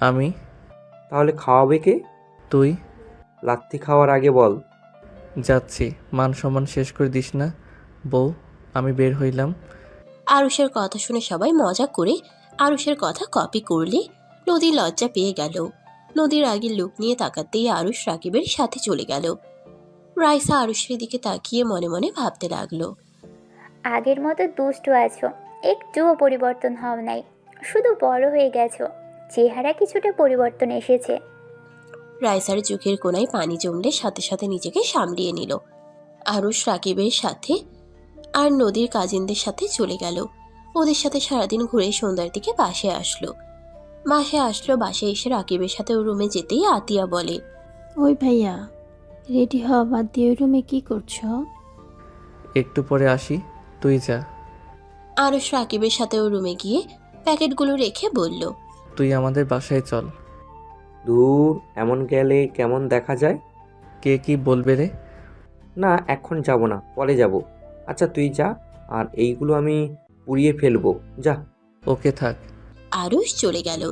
আমি? তাহলে খাওয়াবে কে? তুই? লাথি খাওয়ার আগে বল। যাচ্ছি, মান সম্মান শেষ করে দিস না। বউ, আমি বের হইলাম। আরুষের কথা শুনে সবাই মজা করে আরুষের কথা কপি করলে নদী লজ্জা পেয়ে গেল। নদীর আগের লুক নিয়ে তাকাতেই আরুষ রাকিবের সাথে চলে গেল। রাইসা আরুষের দিকে তাকিয়ে মনে মনে ভাবতে লাগলো, আগের মতো দুষ্টু আছো, একটুও পরিবর্তন হও নাই, শুধু বড় হয়ে গেছো। চেহারা কিছুটা পরিবর্তন এসেছে। রাইসার চোখের কোণায় পানি জমলে সাথে সাথে নিজেকে সামলিয়ে নিল। আরুষ রাকিবের সাথে আর নদীর কাজিনদের সাথে চলে গেল। ওদের সাথে সারাদিন ঘুরে সন্ধ্যার দিকে বাসায় আসলো। বাসায় এসে রাকিবের সাথে ও রুমে যেতেই আতিয়া বলে, ওই ভাইয়া, রেডি হওয়া বাদ দিয়ে ওই রুমে কি করছো? একটু পরে আসি, তুই যা। আরুষ রাকিবের সাথে ও রুমে গিয়ে প্যাকেটগুলো রেখে বলল, তুই আমাদের বাসায় চল। দূর, এমন গেলে কেমন দেখা যায়? কে কি বলবে রে? না, এখন যাব না, পরে যাব। আচ্ছা তুই যা, আর এইগুলো আমি পুড়িয়ে ফেলবো, যা। ওকে থাক। আরুষ চলে গেল।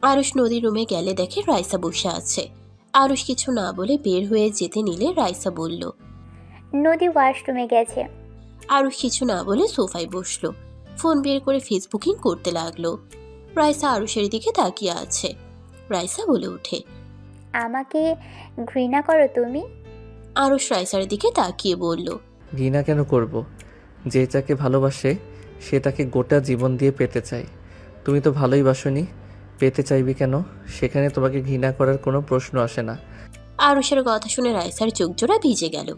আরুষ নদীর রুমে গেলে দেখে রাইসা বসে আছে। আরুষ কিছু না বলে বের হয়ে যেতে নিলে রাইসা বলল, নদী ওয়াশরুমে গেছে। আরুষ কিছু না বলে সোফায় বসলো। ফোন বের করে ফেসবুকিং করতে লাগলো। রাইসা আরুষের দিকে তাকিয়ে আছে। রাইসা বলে ওঠে, আমাকে ঘৃণা করো তুমি? আরুষ রাইসার দিকে তাকিয়ে বলল, ঘৃণা কেন করব? যে যাকে ভালোবাসে সে তাকে গোটা জীবন দিয়ে পেতে চায়। তুমি তো ভালোই বাসনি, পেতে চাইবি কেন? সেখানে তোমাকে ঘৃণা করার কোনো প্রশ্ন আসে না। আরুষের কথা শুনে রাইসার চোখ জোড়া ভিজে গেল।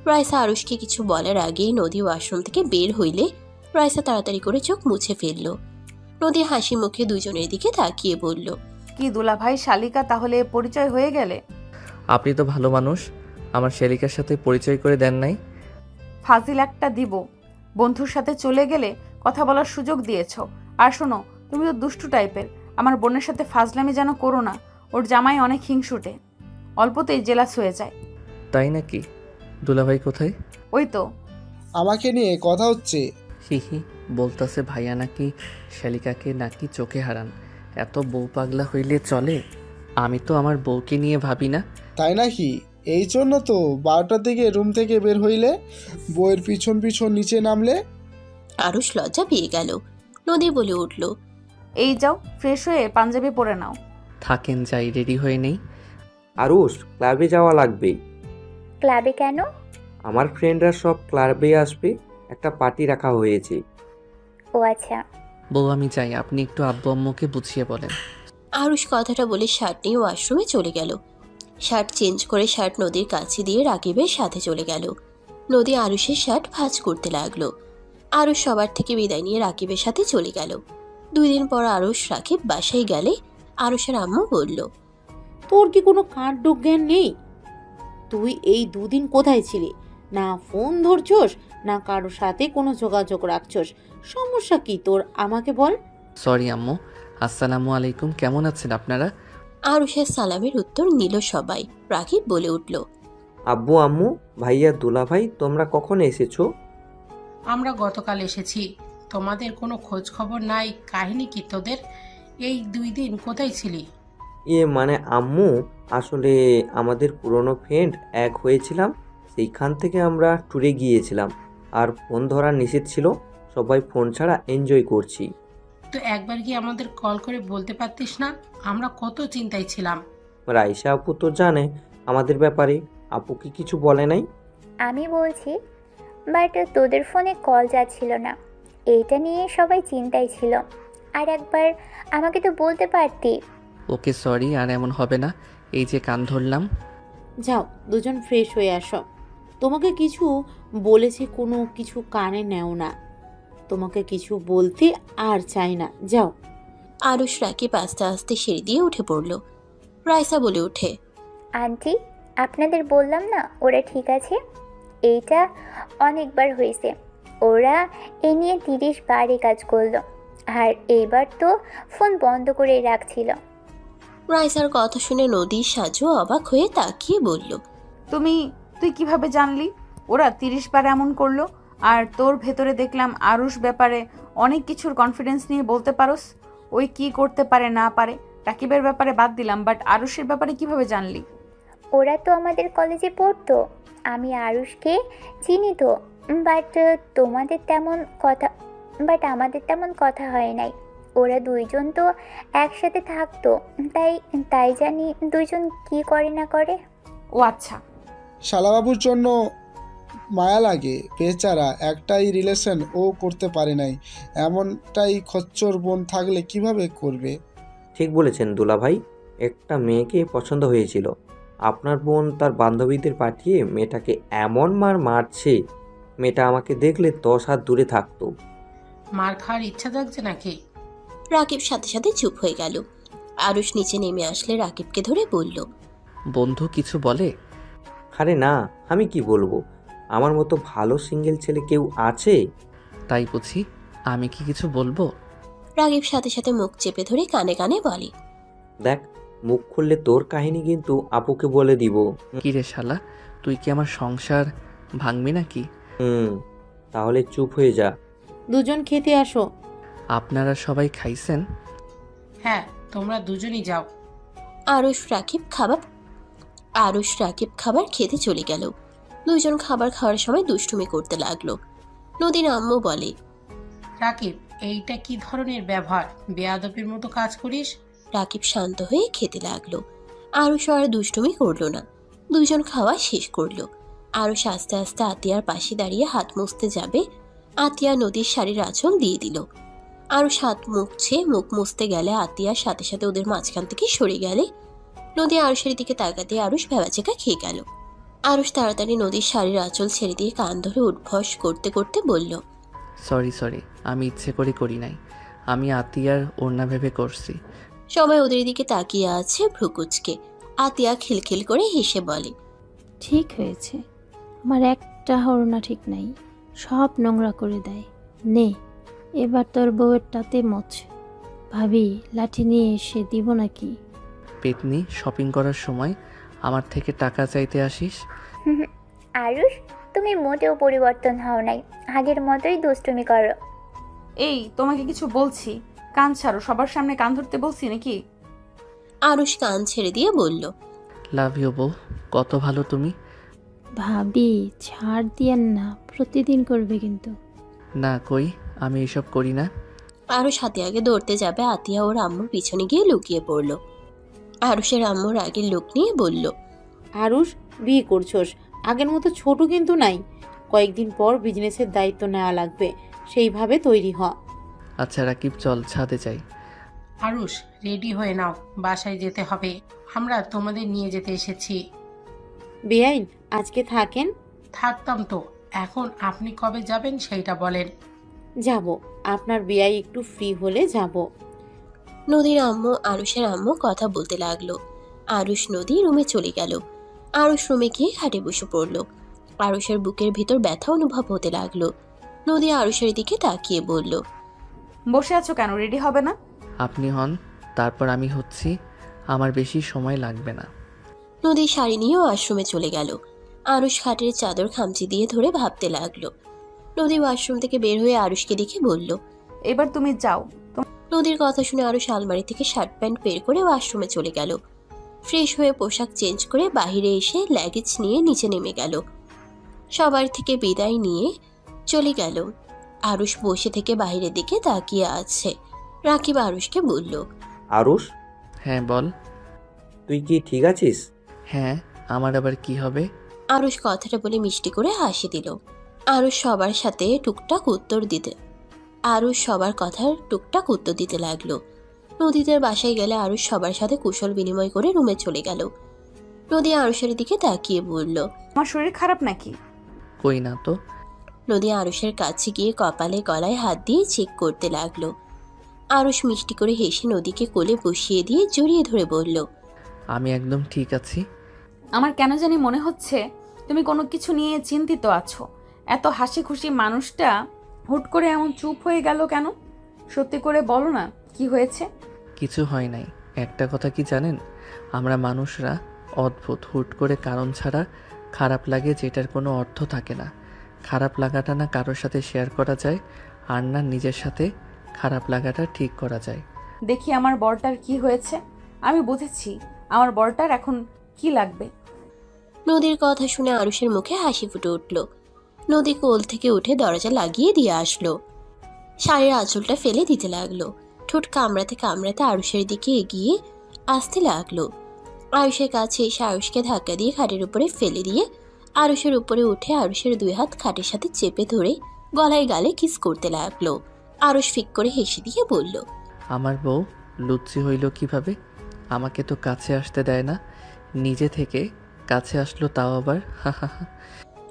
রাইসা আরুষকে কিছু বলার আগেই নদী ওয়াশরুম থেকে বের হইলে রাইসা তাড়াতাড়ি করে চোখ মুছে ফেলল। নদী হাসি মুখে দুজনের দিকে তাকিয়ে বলল, কি দুলাভাই শালিকা, তাহলে পরিচয় হয়ে গেলে? আপনি তো ভালো মানুষ, আমার শেলিকার সাথে পরিচয় করে দেন নাই। ফাজিল একটা দিব, বন্ধুর সাথে চলে গেলে কথা বলার সুযোগ দিয়েছ। আর শোনো, তুমি তো দুষ্টু টাইপের, আমার বোনের সাথে ফাজলামি যেন করো না। ওর জামাই অনেক হিংসুটে, অল্পতেই জেলাস হয়ে যায়। তাই নাকি? দুলাভাই কোথায়? ওই তো। আমাকে নিয়ে কথা হচ্ছে। হি হি, বলতাছে ভাইয়া নাকি শালিকাকে নাকি চোখে হারান। এত বউ পাগলা হইলে চলে? আমি তো আমার বউকে নিয়ে ভাবি না। তাই নাকি? এই জন্য তো 12টার দিকে রুম থেকে বের হইলে, বইয়ের পিছন পিছন নিচে নামলে। আরুষ লজ্জা পেয়ে গেল। নদী বলে উঠল, এই যাও, ফ্রেশ হয়ে পাঞ্জাবি পরে নাও। থাকেন, যাই, রেডি হয়ে নেই। আরুষ, ক্লাবে যাওয়া লাগবে। ক্লাবে কেন? আমার ফ্রেন্ডরা সব ক্লাবে আসবে, একটা পার্টি রাখা হয়েছে। ও আচ্ছা। বউ আমি যাই, আপনি একটু আব্বু আম্মুকে বুঝিয়ে বলেন। আরুষ কথাটা বলে শার্ট নিয়ে ওয়াশরুমে চলে গেল। শার্ট চেঞ্জ করে শার্ট নদীর কাছে দিয়ে রাকিবের সাথে চলে গেল। নদী আরুষের শার্ট ভাঁজ করতে লাগলো। আরুষ সবার থেকে বিদায় নিয়ে রাকিবের সাথে চলে গেল। 2 দিন পর আরুষ রাকিব বাসায় গেলে আরুষের আম্মু বলল, তোর কি কোনো কাণ্ড জ্ঞান নেই? তুই এই 2 দিন কোথায় ছিলি? না ফোন ধরছস, না কারোর সাথে কোনো যোগাযোগ রাখছস। সমস্যা কি তোর আমাকে বল। সরি আম্মু। আসসালামু আলাইকুম, কেমন আছেন আপনারা? আরুষের সালামের উত্তর নিল সবাই। রাকিব বলে উঠল, আব্বু আম্মু, ভাইয়া দুলাভাই, তোমরা কখন এসেছো? আমরা গতকাল এসেছি। তোমাদের কোনো খোঁজ খবর নাই, কাহিনী কি তোদের? এই 2 দিন কোথায় ছিলি? মানে আম্মু, আসলে আমাদের পুরনো ফ্রেন্ড এক হয়েছিলাম, সেইখান থেকে আমরা ট্যুরে গিয়েছিলাম। আর ফোন ধরা নিষেধ ছিল, সবাই ফোন ছাড়া এনজয় করছি। তো একবার কি আমাদের কল করে বলতে পারতিস না? আমরা কত চিন্তায় ছিলাম। রাইসা আপু তো জানে আমাদের ব্যাপারে, আপু কি কিছু বলে নাই? আমি বলছি, বাট তোদের ফোনে কল যাচ্ছিল না, এইটা নিয়ে সবাই চিন্তায় ছিল। আর একবার আমাকে তো বলতে পারতি। ওকে সরি, আর এমন হবে না। এই যে কান ধরলাম। যাও, দুজন ফ্রেশ হয়ে আসো। তোমাকে কিছু বলেছে, কোনো কিছু কানে নেও না। তোমাকে কিছু বলতে আর চাই না, যাও। আরুষ রাকিব আস্তে আস্তে সিঁড়ি দিয়ে উঠে পড়ল। রাইসা বলে ওঠে, আন্টি, আপনাদের বললাম না ওরা ঠিক আছে? এইটা অনেকবার হয়েছে। ওরা এ নিয়ে 30 বারই কাজ করলো, আর এইবার তো ফোন বন্ধ করে রাখছিল। রাইসার কথা শুনে নদীর সাজু অবাক হয়ে তাকিয়ে বলল, তুই কিভাবে জানলি ওরা 30 বার এমন করলো? আর তোর ভেতরে দেখলাম আরুষ ব্যাপারে অনেক কিছুর কনফিডেন্স নিয়ে বলতে পারোস। ওই কি করতে পারে না পারে, রাকিবের ব্যাপারে বাদ দিলাম, বাট আরুষের ব্যাপারে কিভাবে জানলি? ওরা তো আমাদের কলেজে পড়তো, আমি আরুষকে চিনি তো। বাট আমাদের তেমন কথা হয় নাই। ওরা 2 জন তো একসাথে থাকতো, তাই জানি 2 জন কি করে না করে। ও আচ্ছা। শালাবাবুর জন্য মায়া লাগে, বেচারা, একটাই রিলেশন ও করতে পারে নাই। এমনটাই খচ্চর বোন থাকলে কিভাবে করবে? ঠিক বলেছেন দুলাভাই, একটা মেয়েকে পছন্দ হয়েছিল। আপনার বোন তার বান্ধবীদের পাঠিয়ে মেয়েটাকে এমন মারছে, মেয়েটা আমাকে দেখলে 10 হাত দূরে থাকতো। মার খাওয়ার ইচ্ছা থাকছে নাকি? রাকিব সাথে সাথে চুপ হয়ে গেল। আরুষ নিচে নেমে আসলে রাকিবকে ধরে বলল, বন্ধু কিছু বলে? আরে না, আমি কি বলবো, আমার মতো ভালো সিঙ্গেল ছেলে কেউ আছে? তাই বুঝি, আমি কি কিছু বলবো? রাকিব সাথে সাথে মুখ চেপে ধরে কানে কানে বলে, দেখ, মুখ খুললে তোর কাহিনী কিন্তু আপুকে বলে দিব। কি রে শালা, তুই কি আমার সংসার ভাঙবি নাকি? তাহলে চুপ হয়ে যা। দুজন খেতে আসো। আপনারা সবাই খাইছেন? হ্যাঁ, তোমরা দুজনই যাও। আরুষ রাকিব খাবার খেতে চলে গেল। 2 জন খাবার খাওয়ার সময় দুষ্টুমি করতে লাগলো। নদীর আম্মু বলে, রাকিব, এইটা কি ধরনের ব্যবহার? বেয়াদবের মতো কাজ করিস। রাকিব শান্ত হয়ে খেতে লাগলো। আরুষ আর দুষ্টুমি করলো না। 2 জন খাওয়া শেষ করলো। আরুষ আস্তে আস্তে আতিয়ার পাশে দাঁড়িয়ে হাত মুছতে যাবে, আতিয়া নদীর শাড়ির আঁচল দিয়ে দিল। আরুষ হাত মুখ মুছতে গেলে আতিয়ার সাথে সাথে ওদের মাঝখান থেকে সরে গেলে নদী আরুষের দিকে তাকাতে আরুষ ভেবাচেকা খেয়ে গেল। আরুষ তাড়াতাড়ি নদীর শাড়ির আঁচল ছেড়ে দিয়ে কান ধরে উঠভস করতে করতে বলল, সরি, আমি ইচ্ছে করে করি নাই, আমি আতিয়ার ওড়না ভেবে করছি। সবাই ওদের দিকে তাকিয়ে আছে ভ্রুকুচকে। আতিয়া খিলখিল করে হেসে বলে, ঠিক হয়েছে, আমার একটা হরনা ঠিক নাই, সব নোংরা করে দেয়। নে, এবার তোর বউয়েরটাতে মোচ। ভাবি, লাঠি নিয়ে এসে দিব নাকি? পেতনি, শপিং করার সময় আমার থেকে টাকা চাইতে আসিস? আরুষ, তুমি মোটেও পরিবর্তন হও নাই, আগের মতোই দুষ্টুমি করো। এই তোমাকে কিছু বলছি, কান ছাড়ো। সবার সামনে কান ধরতে বলছি নাকি? আরুষ কান ছেড়ে দিয়ে বলল। লাভ ইউ বউ, কত ভালো তুমি। ভাবি ছাড় দিয়েন না, প্রতিদিন করবে কিন্তু। না কই, আমি এসব করি না। আরুষ আগে দৌড়তে যাবে, আতিয়া ওর আম্মুর পিছনে গিয়ে লুকিয়ে পড়ল। আরুষের আম্মুর আগের লোক নিয়ে বলল। আরুষ, বিয়ে করছোস, আগের মতো ছোট কিন্তু নাই। কয়েকদিন পর বিজনেসের দায়িত্ব নেওয়া লাগবে, সেইভাবে তৈরি হ। আচ্ছা রাকিব, চল ছাদে যাই। আরুষ, রেডি হয়ে নাও, বাসায় যেতে হবে। আমরা তোমাদের নিয়ে যেতে এসেছি। বেআইন, আজকে থাকেন? থাকতাম তো, এখন আপনি কবে যাবেন সেইটা বলেন। যাব, আপনার বেআই একটু ফ্রি হলে যাব। নদীর আম্মু আরুষের আম্মু কথা বলতে লাগলো। আরুষ নদী রুমে চলে গেল। আরুষ রুমে গিয়ে খাটে বসে পড়ল। আরুষের বুকের ভিতর ব্যথা অনুভব হতে লাগলো। নদী আরুষের দিকে তাকিয়ে বলল। বসে আছো কেন? রেডি হবে না? আপনি হন, তারপর আমি হচ্ছি। আমার বেশি সময় লাগবে না। নদী শাড়ি নিয়ে ওয়াশরুমে চলে গেল। আরুষ খাটের চাদর খামচি দিয়ে ধরে ভাবতে লাগলো। নদী ওয়াশরুম থেকে বের হয়ে আরুষকে দেখে বলল। এবার তুমি যাও। নদীর কথা শুনে আরুষ আলমারি থেকে শার্ট প্যান্ট বের করে ওয়াশরুমে চলে গেল। ফ্রেশ হয়ে পোশাক চেঞ্জ করে বাইরে এসে লাগেজ নিয়ে নিচে নেমে গেল। সবার থেকে বিদায় নিয়ে চলে গেল। আরুষ বসে থেকে বাইরের দিকে তাকিয়ে আছে। রাকিব আরুষকে বলল। আরুষ, হ্যাঁ বল। তুই কি ঠিক আছিস? হ্যাঁ, আমার আবার কি হবে? আরুষ কথাটা বলে মিষ্টি করে হাসি দিল। আরুষ সবার সাথে টুকটাক উত্তর দিতে সবার কথার টুকটাক উত্তর দিতে লাগলো। নদীদের বাসায় গেলে আরুষ সবার সাথে কুশল বিনিময় করে রুমে চলে গেল। নদী আরুষের দিকে তাকিয়ে বলল। আমার শরীর খারাপ নাকি? কই না তো। নদী আরুষের কাছে গিয়ে কপালে গলায় হাত দিয়ে চেক করতে লাগলো। আরুষ মিষ্টি করে হেসে নদীকে কোলে বসিয়ে দিয়ে জড়িয়ে ধরে বলল। আমি একদম ঠিক আছি। আমার কেন জানি মনে হচ্ছে তুমি কোনো কিছু নিয়ে চিন্তিত আছো। এত হাসি খুশি মানুষটা হুট করে এমন চুপ হয়ে গেল কেন? সত্যি করে বলো না, কি হয়েছে? কিছু হয় নাই। একটা কথা কি জানেন, আমরা মানুষরা অদ্ভুত, হুট করে কারণ ছাড়া খারাপ লাগে, যেটার কোনো অর্থ থাকে না। খারাপ লাগাটা না কারোর সাথে শেয়ার করা যায়, আর না নিজের সাথে খারাপ লাগাটা ঠিক করা যায়। দেখি আমার বরটার কি হয়েছে। আমি বুঝেছি আমার বরটার এখন কি লাগবে। নদীর কথা শুনে আরুষের মুখে হাসি ফুটে উঠল। নদী কোল থেকে উঠে দরজা লাগিয়ে দিয়ে আসলো। শাড়ির আঁচলটা ফেলে দিতে লাগলো। ঠোঁট কামড়াতে কামড়াতে আরুষের দিকে এগিয়ে আসতে লাগলো। আরুষের কাছে এসে আরুষকে ধাক্কা দিয়ে খাটের উপরে ফেলে দিয়ে আরুষের উপরে উঠে আরুষের দুই হাত খাটের সাথে চেপে ধরে গলায় গালে কিস করতে লাগলো। আরুষ ফিক করে হেসে দিয়ে বলল। আমার বউ লুচ্চি হইল কিভাবে? আমাকে তো কাছে আসতে দেয় না, নিজে থেকে কাছে আসলো, তাও আবার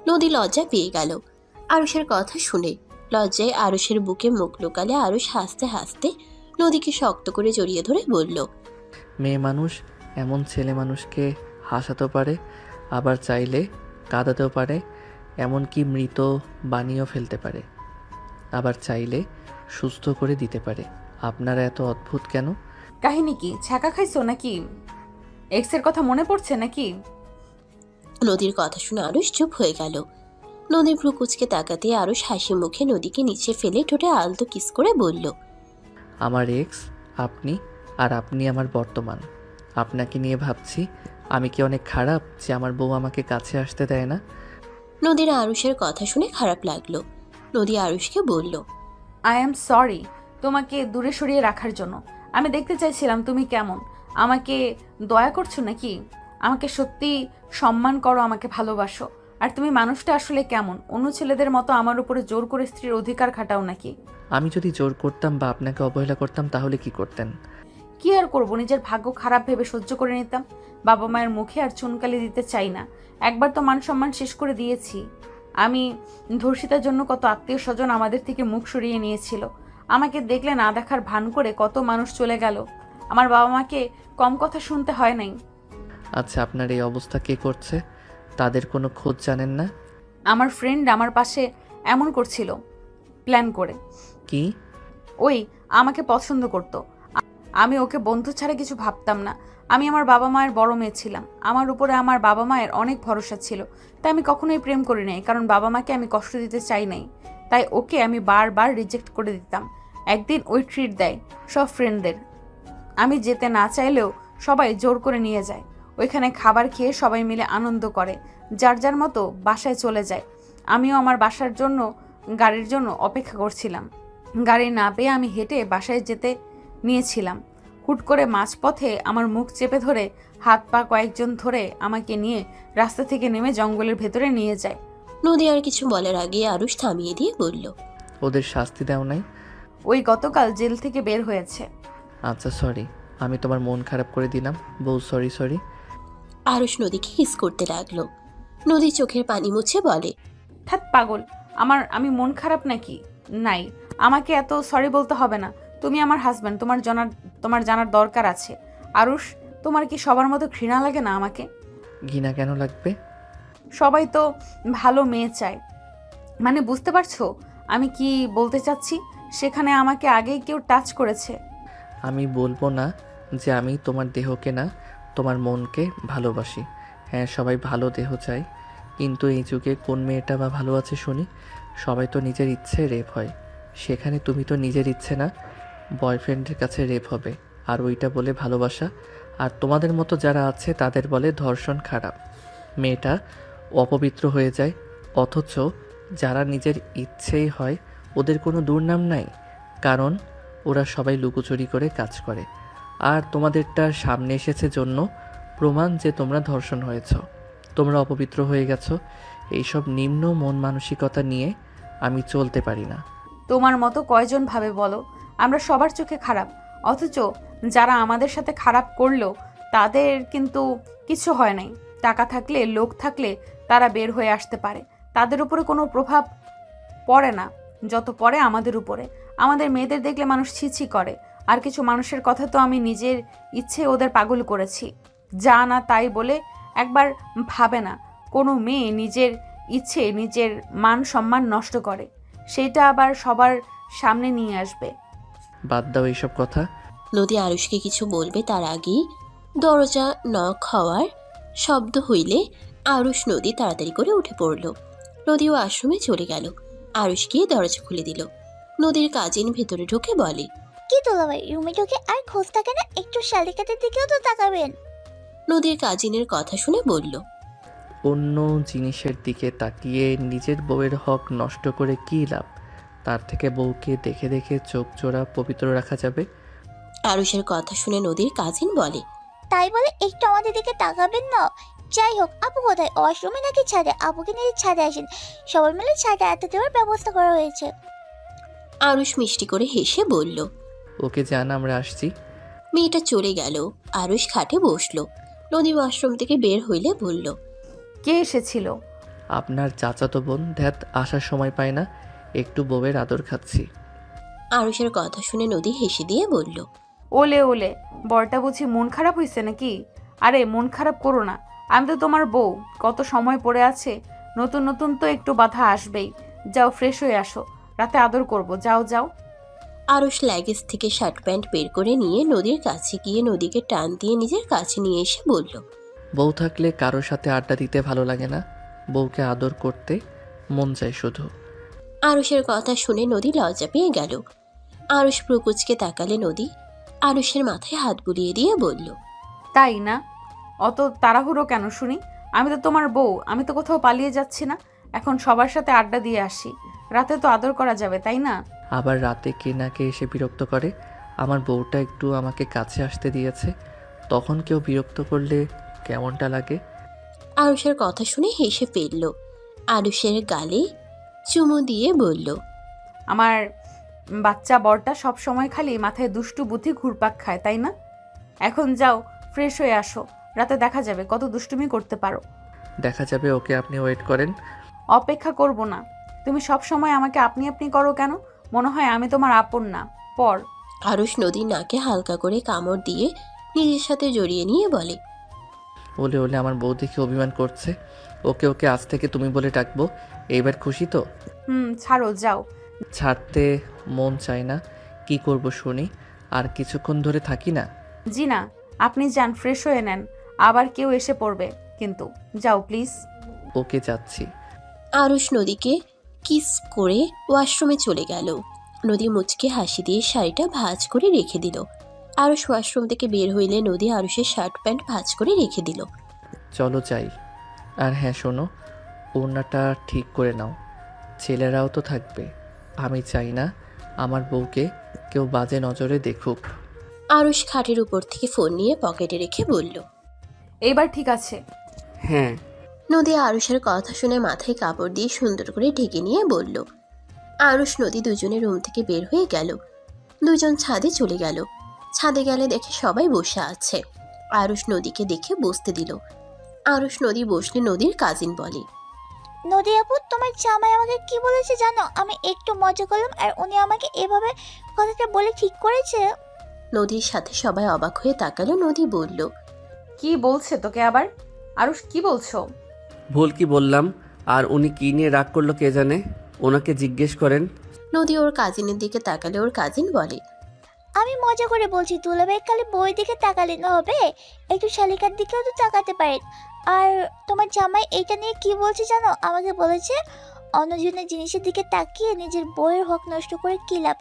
নদী লজ্জা পেয়ে গেল আরুষের কথা শুনে। লজ্জায় আরুষের বুকে মুখ লুকালে আরুষ হাসতে হাসতে নদীকে শক্ত করে জড়িয়ে ধরে বলল। মেয়ে মানুষ এমন ছেলে মানুষকে হাসাতেও পারে, আবার চাইলে কাঁদাতেও পারে, এমনকি মৃত বানিয়েও ফেলতে পারে, আবার চাইলে সুস্থ করে দিতে পারে। আপনারা এত অদ্ভুত কেন? কাহিনী কি? ছ্যাঁকা খাইছো নাকি? এক্সের কথা মনে পড়ছে নাকি? নদীর কথা শুনে আরুষ চুপ হয়ে গেল। নদীর ভ্রু কুচকে তাকাতে আরুষ হাসি মুখে নদীকে নিচে ফেলে ঠোঁটে আলতো কিস করে বলল। আমার এক্স আপনি, আর আপনি আমার বর্তমান। আপনাকে নিয়ে ভাবছি আমি কি অনেক খারাপ যে আমার বউ আমাকে কাছে আসতে দেয় না? নদীর আরুষের কথা শুনে খারাপ লাগলো। নদী আরুষকে বলল। আই অ্যাম সরি তোমাকে দূরে সরিয়ে রাখার জন্য। আমি দেখতে চাইছিলাম তুমি কেমন। আমাকে দয়া করছো নাকি? আমাকে সত্যি সম্মান করো, আমাকে ভালোবাসো। আর তুমি মানুষটা আসলে কেমন? অন্য ছেলেদের মতো আমার উপরে জোর করে স্ত্রীর অধিকার খাটাও নাকি? আমি যদি জোর করতাম বা আপনাকে অবহেলা করতাম তাহলে কি করতেন? কি আর করবো, নিজের ভাগ্য খারাপ ভেবে সহ্য করে নিতাম। বাবা মায়ের মুখে আর চুনকালি দিতে চাই না। একবার তো মান সম্মান শেষ করে দিয়েছি। আমি ধর্ষিতার জন্য কত আত্মীয় স্বজন আমাদের থেকে মুখ সরিয়ে নিয়েছিল। আমাকে দেখলে না দেখার ভান করে কত মানুষ চলে গেল। আমার বাবা মাকে কম কথা শুনতে হয় নাই। আচ্ছা, আপনার এই অবস্থা কে করছে? তাদের কোনো খোঁজ জানেন না? আমার ফ্রেন্ড আমার পাশে এমন করছিল প্ল্যান করে। কি? ওই আমাকে পছন্দ করতো। আমি ওকে বন্ধু ছাড়া কিছু ভাবতাম না। আমি আমার বাবা মায়ের বড় মেয়ে ছিলাম। আমার উপরে আমার বাবা মায়ের অনেক ভরসা ছিল, তাই আমি কখনোই প্রেম করি নাই, কারণ বাবা মাকে আমি কষ্ট দিতে চাই নাই। তাই ওকে আমি বারবার রিজেক্ট করে দিতাম। একদিন ওই ট্রিট দেয় সব ফ্রেন্ডদের। আমি যেতে না চাইলেও সবাই জোর করে নিয়ে যায়। ওইখানে খাবার খেয়ে সবাই মিলে আনন্দ করে, যার যার মতো বাসায় চলে যায়। আমিও আমার বাসার জন্য গাড়ির জন্য অপেক্ষা করছিলাম। গাড়ি না পেয়ে আমি হেঁটে বাসায় যেতে নিয়েছিলাম। হুট করে মাঝপথে আমার মুখ চেপে ধরে হাত পা কয়েকজন ধরে আমাকে নিয়ে রাস্তা থেকে নেমে জঙ্গলের ভেতরে নিয়ে যায়। নদী আর কিছু বলার আগে আরুষ থামিয়ে দিয়ে বলল, ওদের শাস্তি দাও নাই? ওই গতকাল জেল থেকে বের হয়েছে। আচ্ছা সরি, আমি তোমার মন খারাপ করে দিলাম বউ, সরি সরি। আরুষ নদীকে হিস করতে লাগলো। নদী চোখের পানি মুছে বলে, থাক পাগল, আমি মন খারাপ নাকি? নাই, আমাকে এত সরি বলতে হবে না। তুমি আমার হাজব্যান্ড, তোমার জানার দরকার আছে। আরুষ, তোমার কি সবার মতো ঘৃণা লাগে না আমাকে? ঘৃণা কেন লাগবে? সবাই তো ভালো মেয়ে চায়, মানে বুঝতে পারছো আমি কি বলতে চাচ্ছি? সেখানে আমাকে আগেই কেউ টাচ করেছে। আমি বলবো না যে আমি তোমার দেহকে না, তোমার মনকে ভালোবাসি। হ্যাঁ, সবাই ভালো দেহ চায়, কিন্তু এই যুগে কোন মেয়েটা বা ভালো আছে শুনি? সবাই তো নিজের ইচ্ছে রেপ হয়, সেখানে তুমি তো নিজের ইচ্ছে না, বয়ফ্রেন্ডের কাছে রেপ হবে, আর ওইটা বলে ভালোবাসা? আর তোমাদের মতো যারা আছে তাদের বলে ধর্ষণ খারাপ, মেয়েটা অপবিত্র হয়ে যায়। অথচ যারা নিজের ইচ্ছেই হয় ওদের কোনো দুর্নাম নাই, কারণ ওরা সবাই লুকোচুরি করে কাজ করে। আর তোমাদেরটা সামনে এসেছে জন্য প্রমাণ যে তোমরা ধর্ষণ হয়েছ, তোমরা অপবিত্র হয়ে গেছো। এইসব নিম্ন মন মানসিকতা নিয়ে আমি চলতে পারি না। তোমার মতো কয়জন ভাবে বলো আমরা সবার চোখে খারাপ? অথচ যারা আমাদের সাথে খারাপ করলো তাদের কিন্তু কিছু হয় নাই। টাকা থাকলে, লোক থাকলে তারা বের হয়ে আসতে পারে। তাদের উপরে কোনো প্রভাব পড়ে না যত পড়ে আমাদের উপরে। আমাদের মেয়েদের দেখলে মানুষ ছিছি করে। আর কিছু মানুষের কথা তো আমি নিজের ইচ্ছে ওদের পাগল করেছি, যা না তাই বলে একবার ভাবে না। কোনো মেয়ে নিজের ইচ্ছে নিজের মান সম্মান নষ্ট করে, সেটা আবার সবার সামনে নিয়ে আসবে। বাদ দাও এইসব কথা। নদী আরুষকে কিছু বলবে তার আগেই দরজা নক হওয়ার শব্দ হইলে আরুষ নদী তাড়াতাড়ি করে উঠে পড়ল। নদীও আশ্রমে চলে গেল। আরুষ গিয়ে দরজা খুলে দিল। নদীর কাজিন ভেতরে ঢুকে বলে, কি দুলাভাই, রুমে ঢুকে আর খোঁজ থাকে না? একটু শালিকাটার দিকেও তো তাকাবেন। নদীর কাজিনের কথা শুনে বলল, অন্য জিনিসের দিকে তাকিয়ে নিজের বউয়ের হক নষ্ট করে কী লাভ? তার থেকে বউকে দেখে দেখে চোখ জোড়া পবিত্র রাখা যাবে। আরুষের কথা শুনে নদীর কাজিন বলে, তাই বলে একটু আমাদের দিকে তাকাবেন না? যাই হোক, আপু কোথায়? ওয়াশরুমে নাকি ছাদে? আপুকে নিয়ে ছাদে আসেন, সবাই মিলে ছাদে আড্ডা দেওয়ার ব্যবস্থা করা হয়েছে। আরুষ মিষ্টি করে হেসে বলল, ওকে জান, আমরা আসছি। মেয়েটা চলে গেল। আরুষ খাটে বসলো। নদী ওয়াশরুম থেকে বের হইলে বলল, কে এসেছিল? আপনার চাচাতো বোন। ধ্যাত, আসার সময় পায় না, একটু বউয়ের আদর খাচ্ছি। আরুষের কথা শুনে নদী হেসে দিয়ে বলল, ওলে ওলে, বরটা বুঝি মন খারাপ হয়েছে নাকি? আরে মন খারাপ করো না, আমি তো তোমার বউ। কত সময় পড়ে আছে, নতুন নতুন তো একটু বাধা আসবেই। যাও ফ্রেশ হয়ে আসো, রাতে আদর করব। যাও যাও। আরুষ লাগেজ থেকে শার্ট প্যান্ট বের করে নিয়ে নদীর কাছে গিয়ে নদীকে টান দিয়ে নিজের কাছে নিয়ে এসে বলল, বউ থাকলে কারোর সাথে আড্ডা দিতে ভালো লাগে না, বউকে আদর করতে মন চায় শুধু। আরুষের কথা শুনে নদী লজ্জা পেয়ে গেল। আরুষ প্রকুচকে তাকালে নদী আরুষের মাথায় হাত বুলিয়ে দিয়ে বলল, তাই না? অত তাড়াহুড়ো কেন শুনি? আমি তো তোমার বউ, আমি তো কোথাও পালিয়ে যাচ্ছি না। এখন সবার সাথে আড্ডা দিয়ে আসি, রাতে তো আদর করা যাবে, তাই না? আবার রাতে কে না কে এসে বিরক্ত করে। আমার বউটা একটু আমাকে কাছে আসতে দিয়েছে, তখন কেউ বিরক্ত করলে কেমনটা লাগে? আরুষের কথা শুনে হেসে ফেলল। আরুষের গালে চুমু দিয়ে বলল, আমার বাচ্চা বরটা সব সময় খালি মাথায় দুষ্টু বুদ্ধি ঘুরপাক খায়, তাই না? এখন যাও ফ্রেশ হয়ে আসো, রাতে দেখা যাবে কত দুষ্টুমি করতে পারো। দেখা যাবে, ওকে আপনি ওয়েট করেন। অপেক্ষা করব না। তুমি সব সময় আমাকে আপনি আপনি করো কেন? মনে হয় আমি তোমার আপন না, পর। আরুষ নদীর নাকে হালকা করে কামড় দিয়ে নিজের সাথে জড়িয়ে নিয়ে বলে, ওলে ওলে, আমার বউ দেখে অভিমান করছে। ওকে ওকে আজ থেকে তুমি বলে ডাকবো। এইবার খুশি তো? ছাড়ো, যাও। ছাড়তে মন চায় না, কি করব শুনি? আর কিছুক্ষণ ধরে থাকি না? জি না, আপনি যান, ফ্রেশ হয়ে নেন, আবার কেউ এসে পড়বে কিন্তু। যাও প্লিজ। ওকে, যাচ্ছি। আরুষ নদীকে কিস করে ওয়াশরুমে চলে গেল। নদী মুচকে হাসি দিয়ে শাড়িটা ভাঁজ করে রেখে দিল। আরুষ ওয়াশরুম থেকে বের হইলে নদী আরুষের শার্ট প্যান্ট ভাঁজ করে রেখে দিল। চলো যাই। আর হ্যাঁ শোনো, ওড়নাটা ঠিক করে নাও, ছেলেরাও তো থাকবে। আমি চাই না আমার বউকে কেউ বাজে নজরে দেখুক। আরুষ খাটের উপর থেকে ফোন নিয়ে পকেটে রেখে বলল। এইবার ঠিক আছে? হ্যাঁ। নদী আরুষের কথা শুনে মাথায় কাপড় দিয়ে সুন্দর করে ঢেকে নিয়ে বলল। আরুষ নদী দুজনে রুম থেকে বের হয়ে গেল। দুজন ছাদে চলে গেল। ছাদে গেলে দেখে সবাই বসে আছে। আরুষ নদীকে দেখে বসতে দিল। আরুষ নদী বসলে নদীর কাজিন বলে, নদী আপু, তোমার জামাই আমাকে কি বলেছে জানো? আমি একটু মজা করলাম আর উনি আমাকে এভাবে কথাটা বলে ঠিক করেছে। নদীর সাথে সবাই অবাক হয়ে তাকালো। নদী বলল, কি বলছে তোকে আবার? আরুষ, কি বলছো? ভুল কি বললাম? আর উনি কি নিয়ে রাগ করলো কে জানে, ওনাকে জিজ্ঞেস করেন। নদী ওর কাজিনের দিকে তাকালে ওর কাজিন বলে, আমি মজা করে বলছি, দুলাভাই খালি বইয়ের দিকে তাকালে না হবে, একটু শালিকার দিকেও তো তাকাতে পারেন। আর তোমার জামাই এইটা নিয়ে কি বলছে জানো? আমাকে বলেছে অন্যজনের জিনিসের দিকে তাকিয়ে নিজের বইয়ের হক নষ্ট করে কী লাভ,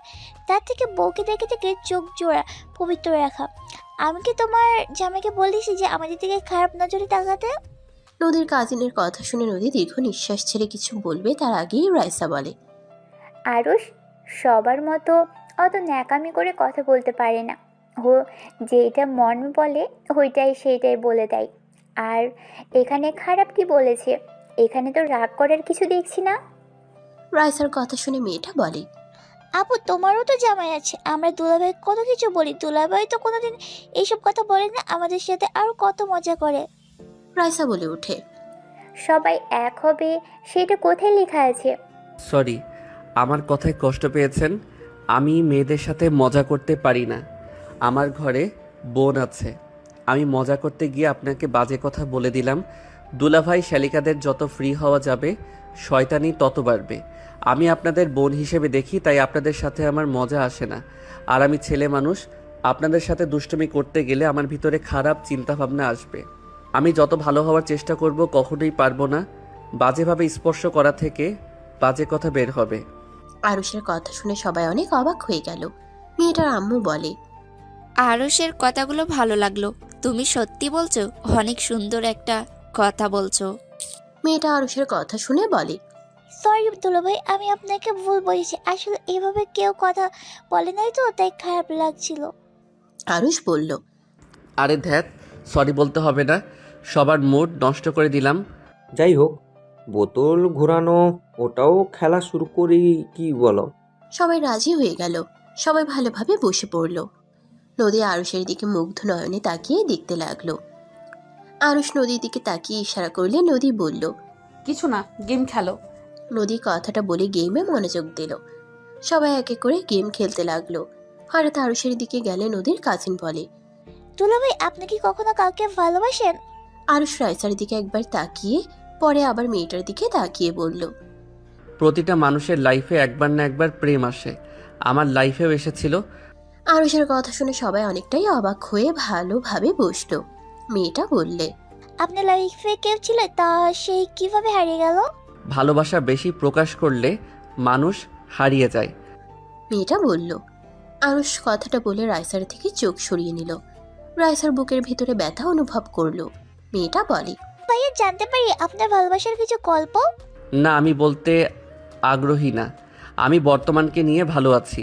তার থেকে বউকে দেখে থেকে চোখ জোড়া পবিত্র রাখা। আমি কি তোমার জামাইকে বলিস যে আমাদের দিকে খারাপ নজরে তাকাতে? নদীর কাজিনের কথা শুনে নদী দীর্ঘ নিঃশ্বাস ছেড়ে কিছু বলবে তার আগেই রাইসা বলে, আরুষ সবার মতো অত ন্যাকামি করে কথা বলতে পারে না। ও যেটা মন বলে ওইটাই সেইটাই বলে দেয়। আর এখানে খারাপ কি বলেছে? এখানে তো রাগ করার কিছু দেখছি না। রাইসার কথা শুনে মেয়েটা বলে, আপু, তোমারও তো জামাই আছে, আমরা দুলাভাই কত কিছু বলি, দুলাভাই তো কোনোদিন এইসব কথা বলে না, আমাদের সাথে আরো কত মজা করে। রাইসা বলে ওঠে, সবাই এক হবে সেটা কোথায় লেখা আছে? সরি, আমার কথায় কষ্ট পেয়েছেন। আমি মেয়েদের সাথে মজা করতে পারি না। আমার ঘরে বোন আছে। আমি মজা করতে গিয়ে আপনাকে বাজে কথা বলে দিলাম। দুলাভাই শালিকাদের যত ফ্রি হওয়া যাবে শয়তানি তত বাড়বে। আমি আপনাদের বোন হিসেবে দেখি, তাই আপনাদের সাথে আমার মজা আসে না। আর আমি ছেলে মানুষ, আপনাদের সাথে দুষ্টুমি করতে গেলে আমার ভিতরে খারাপ চিন্তাভাবনা আসবে। আমি যত ভালো হওয়ার চেষ্টা করব কখনোই পারবো না। বাজেভাবে স্পর্শ করা থেকে বাজে কথা বের হবে। আরুষের কথা শুনে সবাই অনেক অবাক হয়ে গেল। মেয়েটার আম্মু বলে, আরুষের কথাগুলো ভালো লাগলো। তুমি সত্যি বলছো? অনেক সুন্দর একটা কথা বলছো। মেয়েটা আরুষের কথা শুনে বলে, সরি দুলাভাই, আমি আপনাকে ভুল বলেছি, আসলে এভাবে কেউ কথা বলে নাই তো, তাই খারাপ লাগছিল। আরুষ বলল, আরে ধ্যাত, সরি বলতে হবে না, সবার মুড নষ্ট করে দিলাম। যাই হোক, বোতল ঘোরানো ওটাও খেলা শুরু করি, কি বলো? সবাই রাজি হয়ে গেল। সবাই ভালোভাবে বসে পড়ল। নদী আরুষের দিকে মুগ্ধ নয়নে তাকিয়ে দেখতে লাগলো। আরুষ নদীর দিকে তাকিয়ে ইশারা করলে নদী বলল, কিছু না, গেম খেলো। নদী কথাটা বলে গেমে মনোযোগ দিল। সবাই একে করে গেম খেলতে লাগলো। হঠাৎ আরুষের দিকে গেলে নদীর কাজিন বলে, দুলাভাই, আপনি কি কখনো কাউকে ভালোবাসেন? আরুষ রাইসার দিকে একবার তাকিয়ে পরে আবার মেয়েটার দিকে তাকিয়ে বলল, প্রতিটা মানুষের লাইফে একবার না একবার প্রেম আসে। আমার লাইফেও এসেছিল। আরুষের কথা শুনে সবাই অনেকটাই অবাক হয়ে ভালোভাবে বসলো। মেয়েটা বললে, আপনার লাইফে কেউ ছিল, তা সেই কিভাবে হারিয়ে গেল? ভালোবাসা বেশি প্রকাশ করলে মানুষ হারিয়ে যায়। মেয়েটা বলল। আরুষ কথাটা বলে রাইসার থেকে চোখ সরিয়ে নিল। রাইসার বুকের ভিতরে ব্যথা অনুভব করলো। মেয়েটা বলে, ভাইয়া, জানতে পারি আপনার ভালোবাসার কিছু গল্প? না, আমি বলতে আগ্রহী না। আমি বর্তমানকে নিয়ে ভালো আছি।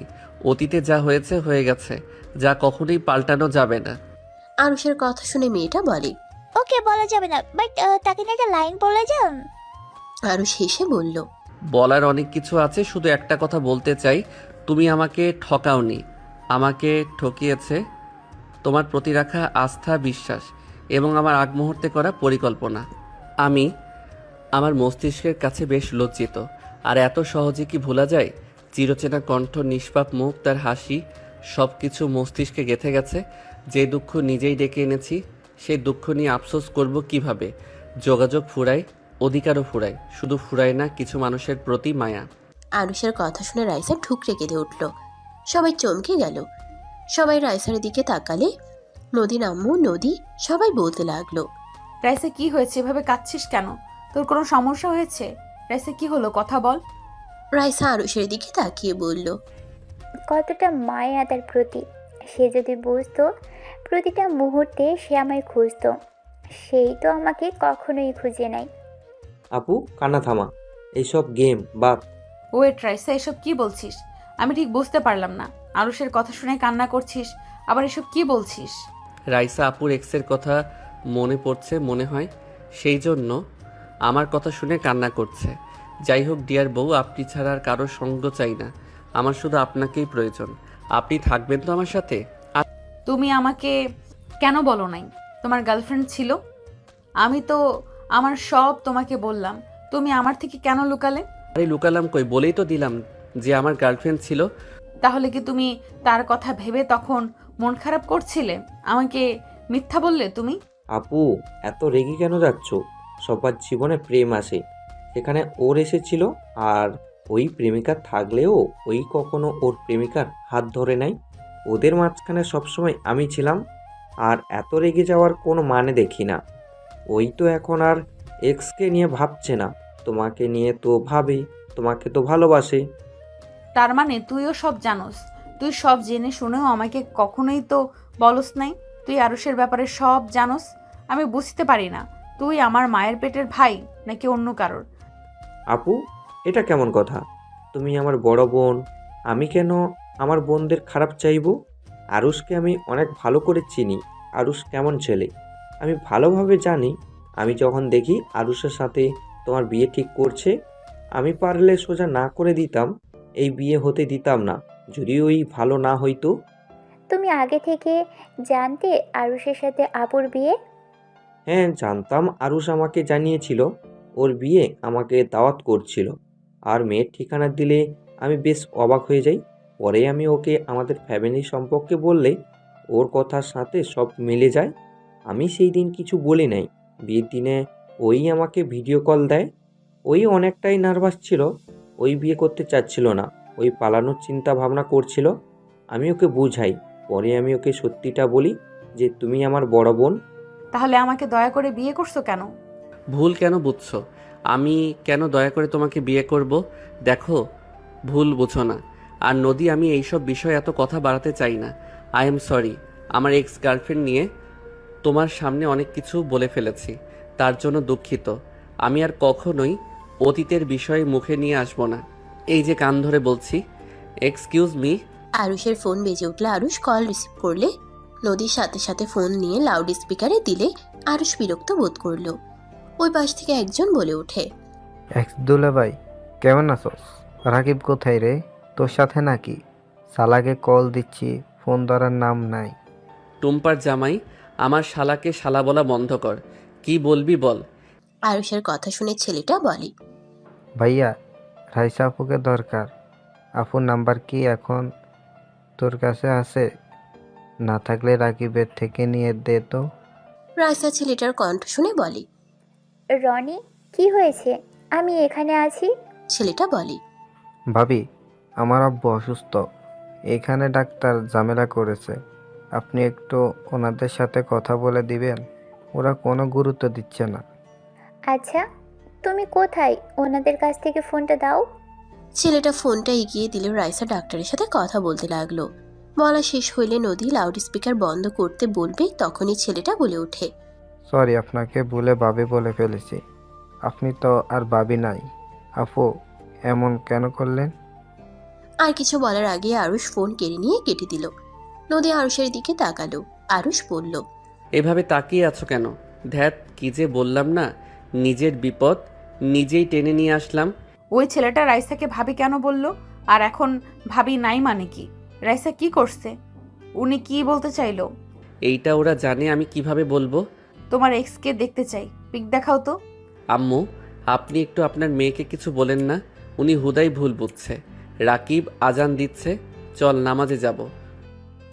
অতীতে যা হয়েছে হয়ে গেছে, যা কখনোই পাল্টানো যাবে না। আরুষের কথা শুনে মেয়েটা বলে, ওকে, বলা যাবে না, বাট তাকে নিয়ে একটা লাইন বলে যান। আরুষ হেসে বলল, বলার অনেক কিছু আছে, শুধু একটা কথা বলতে চাই। তুমি আমাকে ঠকাওনি, আমাকে ঠকিয়েছে তোমার প্রতি রাখা আস্থা, বিশ্বাস এবং আমার আগ মুহূর্তে করা পরিকল্পনা। আমি আমার মস্তিষ্কের কাছে বেশ লজ্জিত। আর এত সহজে কি ভোলা যায়? চিরচেনা কণ্ঠ, নিষ্পাপ মুখ, তার হাসি, সব কিছু মস্তিষ্কে গেঁথে গেছে। যে দুঃখ নিজেই ডেকে এনেছি, সেই দুঃখ নিয়ে আফসোস করব কিভাবে? যোগাযোগ ফুরায়, অধিকারও ফুরায়, শুধু ফুরায় না কিছু মানুষের প্রতি মায়া। আরুষের কথা শুনে রাইসা ঠুকরে কেঁদে উঠল। সবাই চমকে গেল। সবাই রাইসার দিকে তাকালে নদীর আম্মু, নদী সবাই বলতে লাগলো। রাইসা কি হয়েছে, এভাবে কাঁদছিস কেন? তোর কোনো সমস্যা হয়েছে? রাইসা কি হলো, কথা বল। রাইসা আরুষের দিকে তাকিয়ে বলল, কতটা মায়া তার প্রতি। সে যদি বুঝতো প্রতিটা মুহূর্তে সে আমায় খুঁজতো, সেই তো আমাকে কখনোই খুঁজে নাই। আপু কান্না থামা, এইসব গেম বা ওয়েট রাইসা, এসব কি বলছিস? আমি ঠিক বুঝতে পারলাম না। আরুষের কথা শুনে কান্না করছিস, আবার এসব কি বলছিস? রাইসা আপুর এক্সের কথা মনে পড়ছে মনে হয়, সেই জন্য আমার কথা শুনে কান্না করছে। যাই হোক ডিয়ার বউ, আপনি ছাড়া আর কারোর সঙ্গ চাই না, আমার শুধু আপনাকেই প্রয়োজন। আপনি থাকবেন তো আমার সাথে? তুমি আমাকে কেন বলো নাই তোমার গার্লফ্রেন্ড ছিল? আমি তো আমার সব তোমাকে বললাম, তুমি আমার থেকে কেন লুকালে? আরে লুকালাম কই, বলেই তো দিলাম যে আমার গার্লফ্রেন্ড ছিল। তাহলে কি তুমি তার কথা ভেবে তখন মন খারাপ করছিলে? আমাকে মিথ্যা বললে তুমি? আপু এত রেগে কেন যাচ্ছ? সবার জীবনে প্রেম আসে, সেখানে ওর এসেছিল। আর ওই প্রেমিকা থাকলেও ওই কখনো ওর প্রেমিকার হাত ধরে নাই। ওদের মাঝখানে সবসময় আমি ছিলাম। আর এত রেগে যাওয়ার কোনো মানে দেখি না। ওই তো এখন আর এক্সকে নিয়ে ভাবছে না, তোমাকে নিয়ে তো ভাবে, তোমাকে তো ভালোবাসে। তার মানে তুইও সব জানোস? তুই সব জেনে শুনেও আমাকে কখনোই তো বলস নাই তুই আরুষের ব্যাপারে সব জানোস? আমি বুঝতে পারি না, তুই আমার মায়ের পেটের ভাই নাকি অন্য কারোর? আপু এটা কেমন কথা? তুমি আমার বড় বোন, আমি কেন আমার বোনদের খারাপ চাইবো? আরুষকে আমি অনেক ভালো করে চিনি। আরুষ কেমন ছেলে আমি ভালোভাবে জানি। আমি যখন দেখি আরুষের সাথে তোমার বিয়ে ঠিক করছে, আমি পারলে সোজা না করে দিতাম, এই বিয়ে হতে দিতাম না, যদি ওই ভালো না হইতো। তুমি আগে থেকে জানতে আরুষের সাথে আপুর বিয়ে? হ্যাঁ জানতাম, আরুষ আমাকে জানিয়েছিল ওর বিয়ে আমাকে দাওয়াত করছিল। আর মেয়ের ঠিকানা দিলে আমি বেশ অবাক হয়ে যাই। পরে আমি ওকে আমাদের ফ্যামিলি সম্পর্কে বললে ওর কথার সাথে সব মিলে যায়। আমি সেই দিন কিছু বলি নাই। বিয়ের দিনে ওই আমাকে ভিডিও কল দেয়। ওই অনেকটাই নার্ভাস ছিল, ওই বিয়ে করতে চাচ্ছিল না, ওই পালানোর চিন্তা ভাবনা করছিল। আমি ওকে বুঝাই, পরে আমি ওকে সত্যিটা বলি যে তুমি আমার বড় বোন। তাহলে আমাকে দয়া করে বিয়ে করছো কেন? ভুল কেন বুঝছো? আমি কেন দয়া করে তোমাকে বিয়ে করব? দেখো, ভুল বুঝো না। আর নদী, আমি এইসব বিষয়ে এত কথা বাড়াতে চাই না। আই এম সরি, আমার এক্স গার্লফ্রেন্ড নিয়ে তোমার সামনে অনেক কিছু বলে ফেলেছি, তার জন্য দুঃখিত। আমি আর কখনোই অতীতের বিষয়ে মুখে নিয়ে আসবো না। এই যে কান ধরে বলছি, এক্সকিউজ মি। আরুষের ফোন বেজে উঠলে আরুষ কল রিসিভ করলে নদীর সাথে সাথে ফোন নিয়ে লাউড স্পিকারে দিলে আরুষ বিরক্ত বোধ করলো। ওই পাশ থেকে একজন বলে ওঠে, এক্স দুলাভাই কেমন আছোস? রাকিব কোথায় রে? তোর সাথে নাকি? শালাকে কল দিচ্ছি, ফোন ধরার নাম নাই। টুম্পার জামাই, আমার শালাকে শালা বলা বন্ধ কর। কি বলবি বল। আরুষের কথা শুনে ছেলেটা বলে, ভাইয়া রাইসা আপুকে দরকার। আপুর নাম্বার কি এখন তোর কাছে আছে? না থাকলে রাকিবের থেকে নিয়ে দে তো। রাইসা ছেলেটার কণ্ঠ শুনে বলে, রনি, কি হয়েছে? আমি এখানে আছি। ছেলেটা বলে, ভাবি আমার আব্বু অসুস্থ, এখানে ডাক্তার ঝামেলা করেছে, আপনি একটু ওনাদের সাথে কথা বলে দিবেন? ওরা কোনো গুরুত্ব দিচ্ছে না। আচ্ছা, তুমি কোথায়? ওনাদের কাছ থেকে ফোনটা দাও। ছেলেটা ফোনটা এগিয়ে দিলে রাইসা ডাক্তারের সাথে কথা বলতে লাগলো। বলা শেষ হইলে নদী লাউড স্পিকার বন্ধ করতে বলবে, তখনই ছেলেটা বলে ওঠে, সরি আপনাকে ভুলে ভাবি বলে ফেলেছি। আপনি তো আর ভাবি নাই। আপু এমন কেন করলেন? আর কিছু বলার আগে আরুষ ফোন কেটে দিল। নদী আরুষের দিকে তাকালো। আরুষ বলল, এভাবে তাকিয়ে আছো কেন? ধ্যাত, কি যে বললাম না, নিজের বিপদ নিজেই টেনে নিয়ে আসলাম। ওই ছেলেটা রাইসাকে ভাবি কেন বলল? আর এখন ভাবি নাই মানে কি? রাইসা কি করছে? উনি কি বলতে চাইলো? এইটা ওরা জানে, আমি কিভাবে বলবো? তোমার এক্সকে দেখতে চাই, পিক দেখাও তো। আম্মু, আপনি একটু আপনার মেয়েকে কিছু বলেন না, উনি হুদাই ভুল বুঝছে। রাকিব আজান দিচ্ছে, চল নামাজে যাব।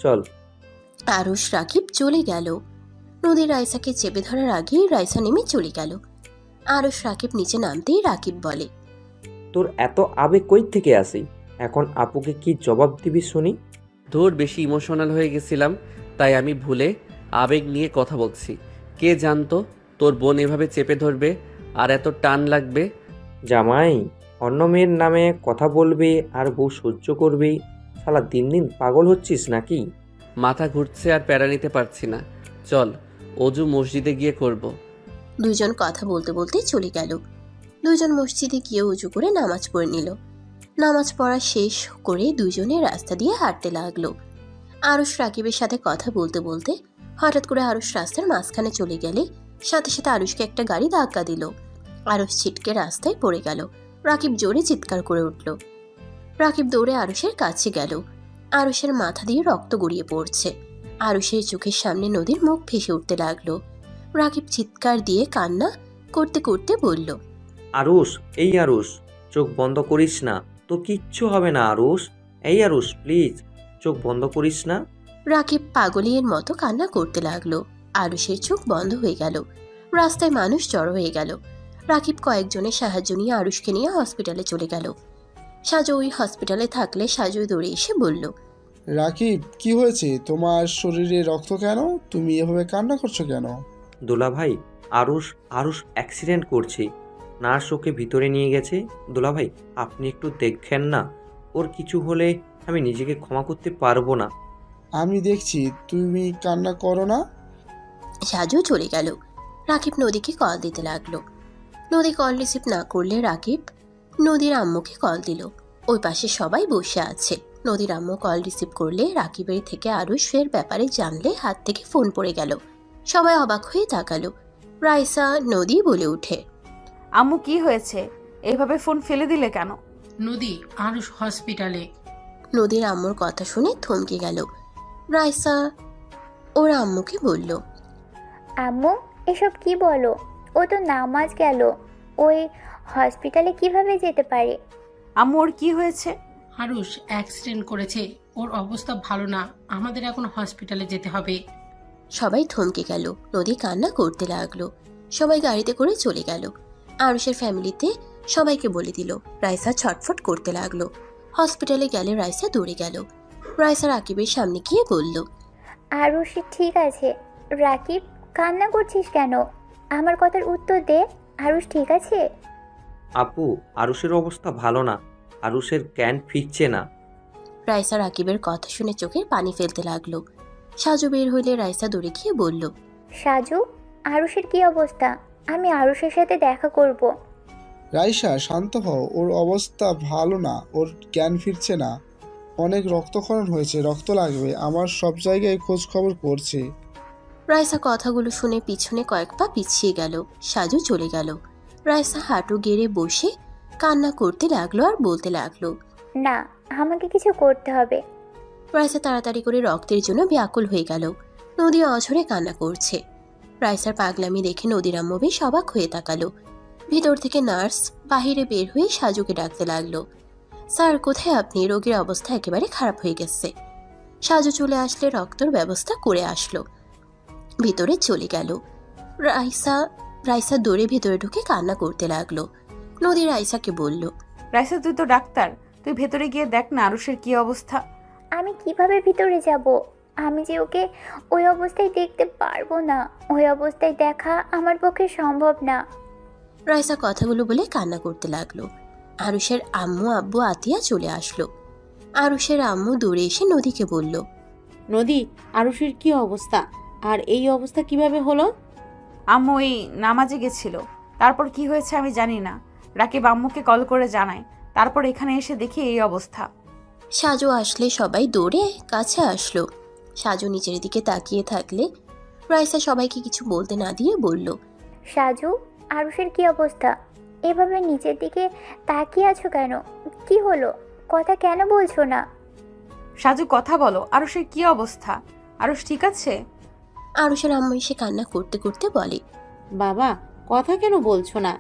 চল। আরুষ রাকিব চলে গেল। নদী রাইসাকে চেপে ধরার আগেই রাইসা নেমে চলে গেল। আরুষ রাকিব নিচে নামতেই রাকিব বলে, তোর এত আবেগ কই থেকে আসি? এখন আপুকে কি জবাব দিবি শুনি? ধুর, বেশি ইমোশনাল হয়ে গেছিলাম, তাই আমি ভুলে আবেগ নিয়ে কথা বলছি। কে জানতো তোর বোন এভাবে চেপে ধরবে আর এত টান লাগবে। জামাই, অন্য মেয়ের নামে কথা বলবে আর বউ সহ্য করবে। শালা দিন দিন পাগল হচ্ছিস নাকি? মাথা ঘুরছে আর প্যারা নিতে পারছি না। চল, অজু মসজিদে গিয়ে করব। দুজন কথা বলতে বলতে চলে গেল। দুজন মসজিদে গিয়ে উজু করে নামাজ পড়ে নিল। নামাজ পড়া শেষ করে দুজনে রাস্তা দিয়ে হাঁটতে লাগলো। আরুষ রাকিবের সাথে কথা বলতে বলতে হঠাৎ করে আরুষ রাস্তার মাঝখানে চলে গেলে সাথে সাথে আরুষকে একটা গাড়ি ধাক্কা দিল। আরুষ ছিটকে রাস্তায় পড়ে গেল। রাকিব জোরে চিৎকার করে উঠল। রাকিব দৌড়ে আরুষের কাছে গেল। আরুষের মাথা দিয়ে রক্ত গড়িয়ে পড়ছে। আরুষের চোখের সামনে নদীর মুখ ভেসে উঠতে লাগলো। রাকিব চিৎকার দিয়ে কান্না করতে করতে বলল, আরুষ, এই আরুষ, চোখ বন্ধ করিস না, তো কিচ্ছু হবে না আরুষ। এই আরুষ, প্লিজ চোখ বন্ধ করিস না। রাকিব পাগলের মতো কান্না করতে লাগলো। আরুষের চোখ বন্ধ হয়ে গেল। রাস্তায় মানুষ জড়ো হয়ে গেল। রাকিব কয়েকজনের সাহায্য নিয়ে আরুষকে নিয়ে হসপিটালে চলে গেল। সাজু ওই হসপিটালে থাকলে সাজু দৌড়ে এসে বলল, রাকিব, কি হয়েছে? তোমার শরীরে রক্ত কেন? তুমি এভাবে কান্না করছো কেন? দোলা ভাই, আরুষ আরুষ অ্যাক্সিডেন্ট করছে, নার্স ওকে ভিতরে নিয়ে গেছে। দোলা ভাই, আপনি একটু দেখেন না, ওর কিছু হলে আমি নিজেকে ক্ষমা করতে পারবো না। আমি দেখছি, তুমি কান্না করো না। সাজু চলে গেল। রাকিব নদীকে কল দিতে লাগলো। নদী কল রিসিভ না করলে রাকিব নদীর আম্মুকে কল দিল। ওই পাশে সবাই বসে আছে। নদীর আম্মু কল রিসিভ করলে রাকিবের থেকে আরুষের ব্যাপারে জানলে হাত থেকে ফোন পড়ে গেল। সবাই অবাক হয়ে তাকালো। রাইসা নদী বলে উঠে, আম্মু কি হয়েছে? এইভাবে ফোন ফেলে দিলে কেন? নদী, আরুষ হসপিটালে। নদীর আম্মুর কথা শুনে থমকে গেল। রাইসা ওর আম্মুকে বলল, আম্মু, এসব কি বলো? ও তো নামাজ গেল, ওই হসপিটালে কিভাবে যেতে পারে? আম্মু, ওর কি হয়েছে? আরুষ অ্যাক্সিডেন্ট করেছে, ওর অবস্থা ভালো না, আমাদের এখন হসপিটালে যেতে হবে। সবাই থমকে গেল। নদী কান্না করতে লাগলো। সবাই গাড়িতে করে চলে গেল। আরুষের ফ্যামিলিতে সবাইকে বলে দিল। রাইসা ছটফট করতে লাগলো। হসপিটালে গেলে রাইসা দৌড়ে গেল। রাইসা রাকিবের সামনে গিয়ে বলল, আরুষ ঠিক আছে। রাকিব, কান্না করছিস কেন? আমার কথার উত্তর দে। আরুষ ঠিক আছে? আপু, আরুষের অবস্থা ভালো না, আরুষের জ্ঞান ফিরছে না। রাইসা রাকিবের কথা শুনে চোখের পানি ফেলতে লাগলো। সাজু বের হইলে রাইসা দৌড়ে গিয়ে বলল, সাজু, আরুষের কি অবস্থা? আমি আরুষের সাথে দেখা করব। রাইসা, শান্ত হও, ওর অবস্থা ভালো না, ওর জ্ঞান ফিরছে না, অনেক রক্তক্ষরণ হয়েছে, রক্ত লাগবে, আমার সব জায়গায় খোঁজ খবর করছে। রাইসা কথাগুলো শুনে পিছনে কয়েক পা পিছিয়ে গেল। সাজু চলে গেল। রাইসা হাঁটু গেড়ে বসে কান্না করতে লাগলো আর বলতে লাগলো, না, আমাকে কিছু করতে হবে। রাইসা তাড়াতাড়ি করে রক্তের জন্য ব্যাকুল হয়ে গেল। নদী অঝরে কান্না করছে। রাইসার পাগলামি দেখে নদীর আম্মু বেশ অবাক হয়ে তাকালো। ভিতর থেকে নার্স বাহিরে বের হয়ে সাজুকে ডাকতে লাগলো, স্যার কোথায় আপনি? রোগীর অবস্থা একেবারে খারাপ হয়ে গেছে। সাজু চলে আসলে রক্তর ব্যবস্থা করে আসলো। ভিতরে চলে গেল। রাইসা দৌড়ে ভিতরে ঢুকে কান্না করতে লাগলো। নদী রাইসাকে বলল, রাইসা, তুই তো ডাক্তার, তুই ভেতরে গিয়ে দেখ না আরুষের কি অবস্থা। আমি কিভাবে ভিতরে যাব? আমি যে ওকে ওই অবস্থায় দেখতে পারবো না। ওই অবস্থায় দেখা আমার পক্ষে সম্ভব না। রাইসা কথাগুলো বলে কান্না করতে লাগলো। আরুষের আম্মু আব্বু আতিয়া চলে আসলো। আরুষের আম্মু দৌড়ে এসে নদীকে বলল, নদী, আরুষের কি অবস্থা? আর এই অবস্থা কিভাবে হলো? আম্মু এই নামাজে গেছিল, তারপর কি হয়েছে আমি জানি না। রাকিব আম্মুকে কল করে জানায়, তারপর এখানে এসে দেখি এই অবস্থা। সাজু আসলে সবাই দৌড়ে কাছে আসলো। সাজু নিচের দিকে তাকিয়ে থাকলে রাইসা সবাইকে কিছু বলতে না দিয়ে বলল, সাজু, আরুষের কি অবস্থা? এভাবে নিচের দিকে তাকিয়ে আছো কেন? কি হলো? কথা কেন বলছো না? সাজু, কথা বলো, আরুষের কি অবস্থা? আরুষ ঠিক আছে? আরুষের আম্মু এসে কান্না করতে করতে বলে, বাবা, কথা কেন বলছো না?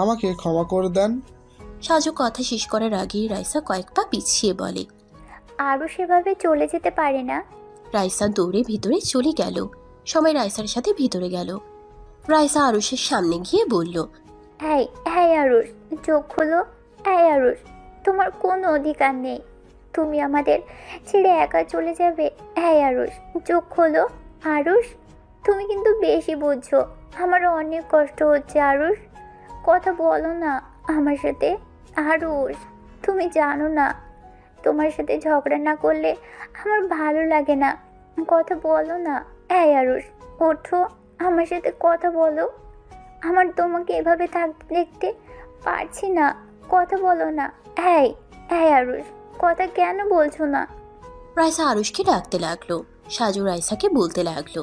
আমাকে ক্ষমা করে দেন। সাজু কথা শেষ করার আগেই রাইসা কয়েক পা পিছিয়ে বলে, আরুষ এভাবে চলে যেতে পারে না। রাইসা দৌড়ে ভিতরে চলে গেল। সবাই রাইসার সাথে ভিতরে গেল। রাইসা আরুষের সামনে গিয়ে বলল, হ্যাঁ আরুষ, চোখ খোলো। আরুষ, তোমার কোনো অধিকার নেই। তুমি আমাদের ছেড়ে একা চলে যাবে? হ্যাঁ আরুষ, চোখ খোলো। আরুষ, তুমি কিন্তু বেশি বুঝছো। আমারও অনেক কষ্ট হচ্ছে আরুষ, কথা বলো না আমার সাথে। আরুষ, তুমি জানো না তোমার সাথে ঝগড়া না করলে আমার ভালো লাগে না, কথা বলো না। এই আরুষ, ওঠো, আমার সাথে কথা বলো। আমার তোমাকে এভাবে থাকতে দেখতে পারছি না, কথা বলো না। এই এই আরুষ, কথা কেন বলছো না? রাইসা আরুষকে ডাকতে লাগলো। সাজু রাইসাকে বলতে লাগলো।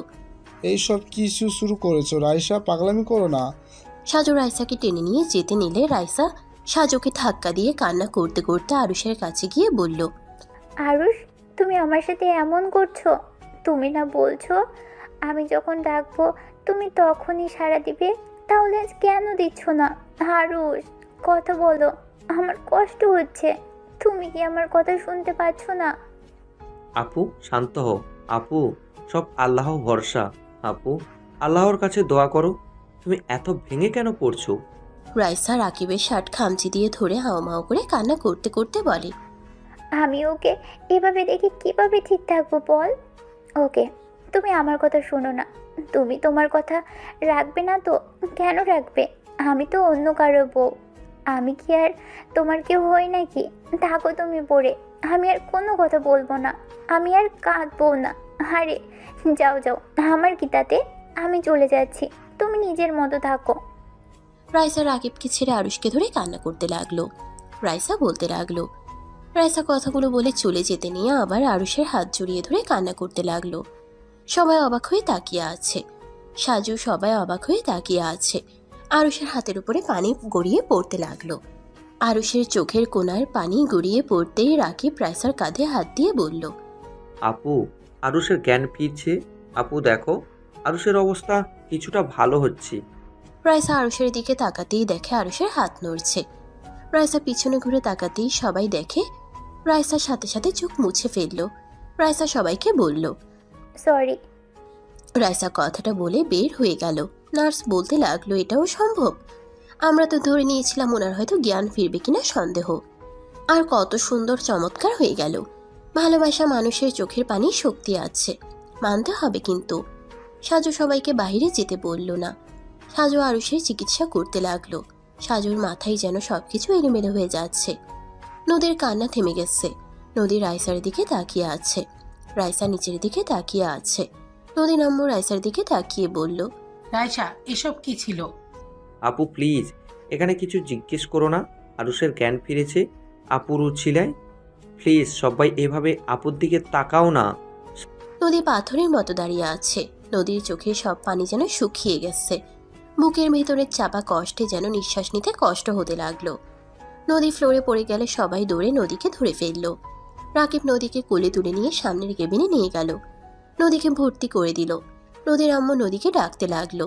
এইসব কিছু শুরু করেছো রাইসা, পাগলামি করো না। সাজু রাইসাকে টেনে নিয়ে যেতে নিলে রাইসা সাজুকে ধাক্কা দিয়ে কান্না করতে করতে আরুষের কাছে গিয়ে বলল, আরুষ, তুমি আমার সাথে এমন করছো? তুমি না বলছো আমি যখন ডাকবো তুমি তখনই সাড়া দিবে, তাহলে আজ কেন দিচ্ছ না? আরুষ, কথা বলো, আমার কষ্ট হচ্ছে। তুমি কি আমার কথা শুনতে পাচ্ছ না? আপু শান্ত হও। আপু, সব আল্লাহ ভরসা। আপু, আল্লাহর কাছে দোয়া করো। তুমি এত ভেঙে কেন পড়ছো? রাইসা রাকিবের শার্ট খামচি দিয়ে ধরে হাওমাও করে কান্না করতে করতে বলে, আমি ওকে এভাবে দেখে কিভাবে ঠিক থাকবো বল? ওকে, তুমি আমার কথা শোনো না। তুমি তোমার কথা রাখবে না তো? কেন রাখবে? আমি তো অন্য কারো বউ। আমি কি আর তোমার কেউ হই নাকি? থাকো তুমি পড়ে, আমি আর কোনো কথা বলবো না, আমি আর কাঁদবো না। আরে যাও যাও, আমার কি তাতে? আমি চলে যাচ্ছি, তুমি নিজের মতো থাকো। রাইসা রাকিবকে ছেড়ে আরুষকে ধরে কান্না করতে লাগলো। রাইসা বলতে লাগলো। রাইসা কথাগুলো বলে চলে যেতে নিয়ে আবার আরুষের হাত জড়িয়ে ধরে কান্না করতে লাগলো। সবাই অবাক হয়ে তাকিয়ে আছে। সাজু সবাই অবাক হয়ে তাকিয়ে আছে। আরুষের হাতের উপরে পানি গড়িয়ে পড়তে লাগলো। আরুষের চোখের কোণার পানি গড়িয়ে পড়তেই রাকিব রাইসার কাঁধে হাত দিয়ে বলল, আপু, আরুষের জ্ঞান ফিরছে। আপু দেখো, আরুষের অবস্থা কিছুটা ভালো হচ্ছে। রাইসা আরুষের দিকে তাকাতেই দেখে আরুষের হাত নড়ছে। রাইসা পিছনে ঘুরে তাকাতেই সবাই দেখে রাইসার সাথে সাথে চোখ মুছে ফেললো। রাইসা সবাইকে বলল, সরি। রাইসা কথাটা বলে বের হয়ে গেল। নার্স বলতে লাগলো, এটাও সম্ভব? আমরা তো ধরে নিয়েছিলাম ওনার হয়তো জ্ঞান ফিরবে কিনা সন্দেহ। আর কত সুন্দর চমৎকার হয়ে গেল। ভালোবাসা মানুষের চোখের পানি শক্তি আছে, মানতে হবে। কিন্তু সাজু সবাইকে বাইরে যেতে বলল না। সাজু আরুষের চিকিৎসা করতে লাগলো। সাজুর মাথায় যেন সবকিছু এলোমেলো হয়ে যাচ্ছে। নদীর কান্না থেমে গেছে। নদী রাইসার দিকে তাকিয়ে আছে। রাইসা নিচের দিকে তাকিয়ে আছে। নদী আম্মু রাইসার দিকে তাকিয়ে বলল, রাইসা, এসব কি ছিল? আপু প্লিজ, এখানে কিছু জিজ্ঞেস করো না। আরুষের জ্ঞান ফিরেছে, আপুর উছিলায়। প্লিজ সবাই এভাবে আপুর দিকে তাকাও না। নদী পাথরের মতো দাঁড়িয়ে আছে। নদীর চোখে সব পানি যেন শুকিয়ে গেছে। বুকের ভেতরের চাপা কষ্টে যেন নিঃশ্বাস নিতে কষ্ট হতে লাগলো। নদী ফ্লোরে পড়ে গেলে সবাই দৌড়ে নদীকে ধরে ফেলল। রাকিব নদীকে কোলে তুলে নিয়ে সামনের কেবিনে নিয়ে গেল। নদীকে ভর্তি করে দিল। নদীর আম্মু নদীকে ডাকতে লাগলো।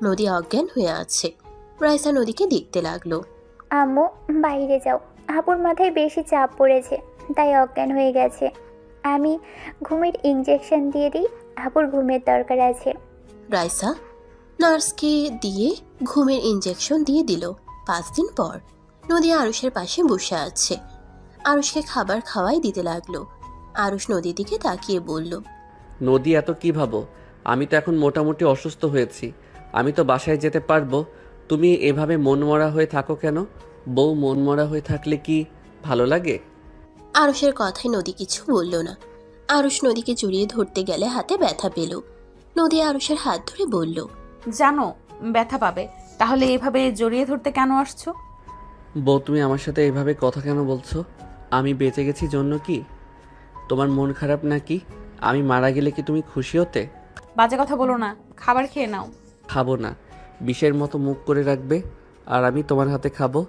নদী অজ্ঞান হয়ে আছে। রাইসা নদীকে দেখতে লাগলো। আম্মু, বাইরে যাও, আপুর মাথায় বেশি চাপ পড়েছে, তাই অজ্ঞান হয়ে গেছে। আমি ঘুমের ইঞ্জেকশন দিয়ে দিই, আপুর ঘুমের দরকার আছে। রাইসা নার্সকে দিয়ে ঘুমের ইঞ্জেকশন দিয়ে দিল। 5 দিন পর নদী আরুষের পাশে বসে আছে। আরুষকে খাবার খাওয়াই দিতে লাগলো। আরুষ নদীর দিকে তাকিয়ে বলল, নদী, এত কি ভাবো? আমি তো এখন মোটামুটি অসুস্থ হয়েছি, আমি তো বাসায় যেতে পারবো। তুমি এভাবে মনমরা হয়ে থাকো কেন? বউ মনমরা হয়ে থাকলে কি ভালো লাগে? আরুষের কথায় নদী কিছু বলল না। আরুষ নদীকে জড়িয়ে ধরতে গেলে হাতে ব্যথা পেল। নদী আরুষের হাত ধরে বলল, জানো ব্যথা পাবে, তাহলে এভাবে জড়িয়ে ধরতে কেন আসছো? বউ, তুমি আমার সাথে এভাবে কথা কেন বলছো? আমি বেঁচে গেছি জন্য কি তোমার মন খারাপ নাকি? আমি মারা গেলে কি তুমি খুশি হতে? বাজে কথা বলো না, খাবার খেয়ে নাও। খাবো না, বিষের মতো মুখ করে রাখবে আর আমি তোমার হাতে খাবো।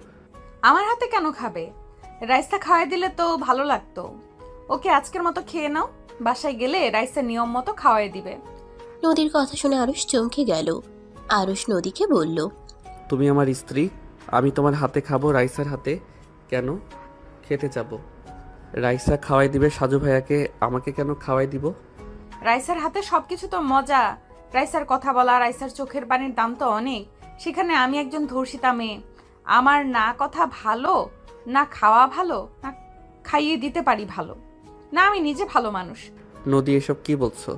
আমার হাতে কেন খাবে? রাইসা খাওয়াই দিলে তো ভালো লাগতো। ওকে আজকের মতো খেয়ে নাও, বাসায় গেলে রাইসা নিয়ম মতো খাওয়াই দিবে। নদীর কথা শুনে আরুষ চমকে গেল। আরুষ নদীকে বলল, তুমি আমার স্ত্রী, আমি তোমার হাতে খাবো, রাইসার হাতে কেন খেতে যাবো? রাইসা খাওয়াই দিবে সাজু ভাইয়াকে, আমাকে কেন খাওয়াই দিব? রাইসার হাতে সবকিছু তো মজা। রাইসার কথা বলা, রাইসার চোখের পানির দাম তো অনেক। সেখানে আমি একজন ধর্ষিতা মেয়ে, আমার না কথা ভালো, না খাওয়া ভালো, না খাইয়ে দিতে পারি ভালো, না আমি নিজে ভালো মানুষ। নদী, এসব কি বলছো?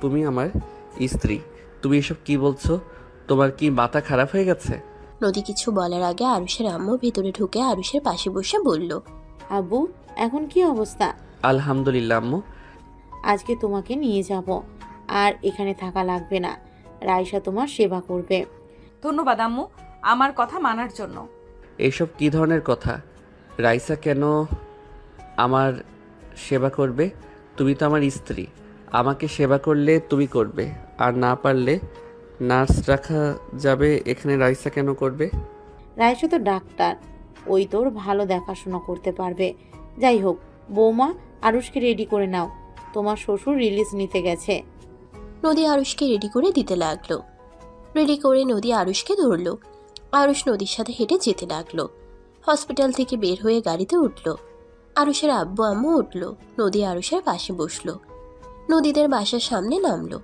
তুমি আমার স্ত্রী, তুমি এসব কি বলছো? তোমার কি মাথা খারাপ হয়ে গেছে? নদী কিছু বলার আগে আরুষের আম্মু ভেতরে ঢুকে আরুষের পাশে বসে বলল, আব্বু, এখন কি অবস্থা? আলহামদুলিল্লাহ আম্মু। আজকে তোমাকে নিয়ে যাব, আর এখানে থাকা লাগবে না। রাইসা তোমার সেবা করবে। ধন্যবাদ আম্মু আমার কথা মানার জন্য। এইসব কি ধরনের কথা? রাইসা কেন আমার সেবা করবে? তুমি তো আমার স্ত্রী, আমাকে সেবা করলে তুমি করবে, আর না পারলে নার্স রাখা যাবে। এখানে রাইসা কেন করবে? রাইসা তো ডাক্তার, ওই তোর ভালো দেখাশোনা করতে পারবে। যাই হোক বৌমা, আরুষকে রেডি করে নাও, তোমার শ্বশুর রিলিজ নিতে গেছে। নদী আরুষকে রেডি করে দিতে লাগলো। রেডি করে নদী আরুষকে ধরলো। আরুষ নদীর সাথে হেঁটে যেতে লাগলো। হসপিটাল থেকে বের হয়ে গাড়িতে উঠলো। আরুষের আব্বু আম্মু উঠলো। নদী আরুষের পাশে বসলো। নদীদের বাসার সামনে নামলো।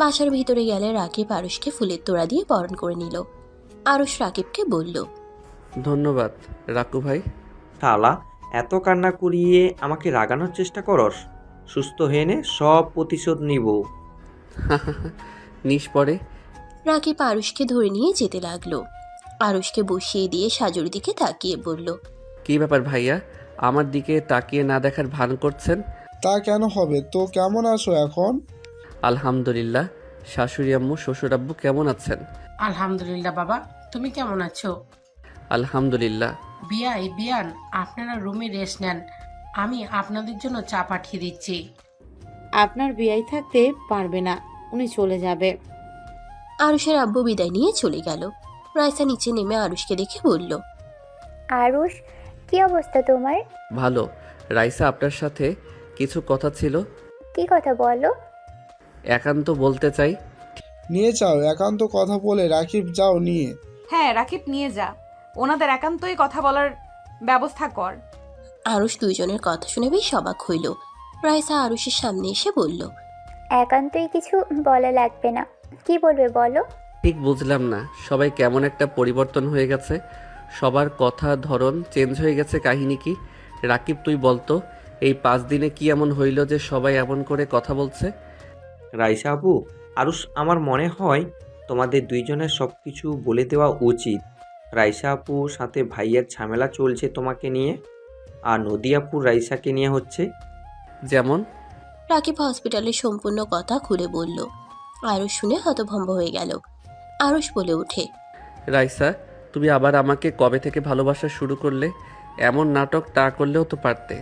বাসার ভিতরে গেলে রাকিব আরুষকে ফুলের তোড়া দিয়ে বরণ করে নিল। আরুষ রাকিবকে বলল, ধন্যবাদ রাকু ভাই। শালা, এত কান্না করিয়ে আমাকে রাগানোর চেষ্টা করস? সুস্থ হয়ে নে, সব প্রতিশোধ নিব। নিস পরে। রাকিব আরুষকে ধরে নিয়ে যেতে লাগলো। আরুষকে বসিয়ে দিয়ে সাজুর দিকে তাকিয়ে বলল, কি ব্যাপার ভাইয়া, আমার দিকে তাকিয়ে না দেখার ভান করছেন? তা কেন হবে? তো কেমন আছো এখন? আলহামদুলিল্লাহ। শাশুড়ি আম্মু শ্বশুর আব্বু কেমন আছেন? আলহামদুলিল্লাহ বাবা, তুমি কেমন আছো? আলহামদুলিল্লাহ। বিয়ান, আপনারা রুমে রেস্ট নেন, আমি আপনাদের জন্য চা পাঠিয়ে দিচ্ছি। আপনার বিয়াই থাকতে পারবে না, উনি চলে যাবে। আরুষের আব্বু বিদায় নিয়ে চলে গেল। রাইসা নিচে নেমে আরুষকে দেখে বলল, আরুষ, কি অবস্থা তোমার? ভালো। রাইসা, আপনার সাথে কিছু কথা ছিল। কি কথা বলো? একান্ত বলতে চাই। নিয়ে যাও, একান্ত কথা বলে রাকিব, যাও নিয়ে। হ্যাঁ রাকিব নিয়ে যা, ওনাদের একান্তই কথা বলার ব্যবস্থা কর। আরুষ দুইজনের কথা শুনে বেশ অবাক হইল। রাইসা আরুষের সামনে এসে বলল, একান্তই কিছু বলা লাগবে না, কি বলবে বলো? ঠিক বুঝলাম না, সবাই কেমন একটা পরিবর্তন হয়ে গেছে, সবার কথা ধরন চেঞ্জ হয়ে গেছে, কাহিনী কি? রাকিব, তুই বলতো এই 5 দিনে কি এমন হইল যে সবাই এমন করে কথা বলছে? রাইসা আপু, আরুষ, আমার মনে হয় তোমাদের দুইজনের সব কিছু বলে দেওয়া উচিত। রাইসা আপুর সাথে ভাইয়ের ঝামেলা চলছে তোমাকে নিয়ে, আর নদী আপুর রাইসাকে নিয়ে হচ্ছে। যেমন? রাকিব হসপিটালের সম্পূর্ণ কথা খুলে বলল। আরুষ শুনে হতভম্ব হয়ে গেল। আরুষ বলে ওঠে, রাইসা, তুমি আবার আমাকে কবে থেকে ভালোবাসা শুরু করলে? এমন নাটক না করলেও তো পারতে,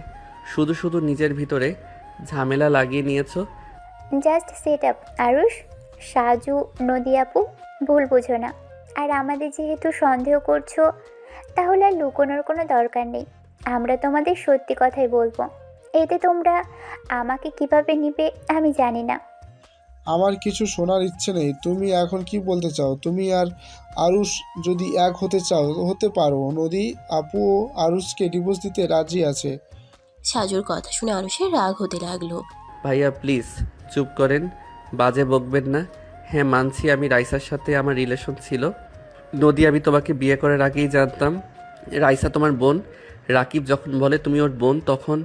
শুধু শুধু নিজের ভিতরে ঝামেলা লাগিয়ে নিয়েছো। Just set up Aarush. Saju, নদী আপু, ভুল বুঝো না। আর আমাদের যেহেতু সন্দেহ করছো, তাহলে আর লুকোনোর কোনো দরকার নেই। আমরা তোমাদের সত্যি কথাই বলবো। এতে তোমরা আমাকে কিভাবে নিবে আমি জানি না। আমার কিছু শোনার ইচ্ছে নেই। তুমি এখন কি বলতে চাও? তুমি আর আরুষ যদি এক হতে চাও হতে পারো। নদী আপু আরুষকে ডিভোর্স দিতে রাজি আছে। সাজুর কথা শুনে আরুষের রাগ হতে লাগলো। ভাইয়া প্লিজ চুপ করেন, বাজে বকবেন না। হ্যাঁ মানছি, আমি রাইসার সাথে আমার রিলেশন ছিল। নদী, আমি তোমাকে বিয়ে করার আগেই জানতাম রাইসা তোমার বোন। রাকিব যখন বলে তুমি ওর বোন, তখন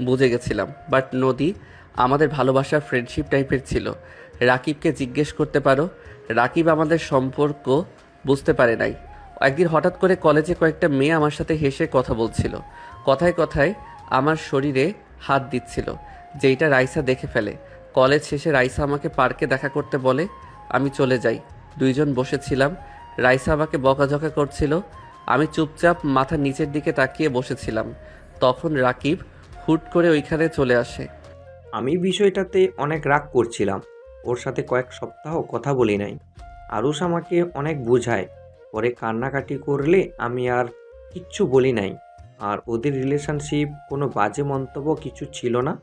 বুঝে গেছিলাম। বাট নদী, আমাদের ভালোবাসা ফ্রেন্ডশিপ টাইপের ছিল। রাকিবকে জিজ্ঞেস করতে পারো, রাকিব আমাদের সম্পর্ক বুঝতে পারে নাই। একদিন হঠাৎ করে কলেজে কয়েকটা মেয়ে আমার সাথে হেসে কথা বলছিল, কথায় কথায় আমার শরীরে হাত দিচ্ছিল, যেইটা রাইসা দেখে ফেলে। কলেজ শেষে রাইসা আমাকে পার্কে দেখা করতে বলে, আমি চলে যাই। দুইজন বসেছিলাম, রাইসা আমাকে বকাঝকা করছিল, আমি চুপচাপ মাথা নিচের দিকে তাকিয়ে বসেছিলাম। তখন রাকিব হুট করে ওইখানে চলে আসে। আমি বিষয়টাতে অনেক রাগ করছিলাম, ওর সাথে কয়েক সপ্তাহ কথা বলি নাই। আরুষ আমাকে অনেক বোঝায়, পরে কান্নাকাটি করলে আমি আর কিচ্ছু বলি নাই। আর ওদের রিলেশনশিপ কোনো বাজে মন্তব্য কিছু ছিল না।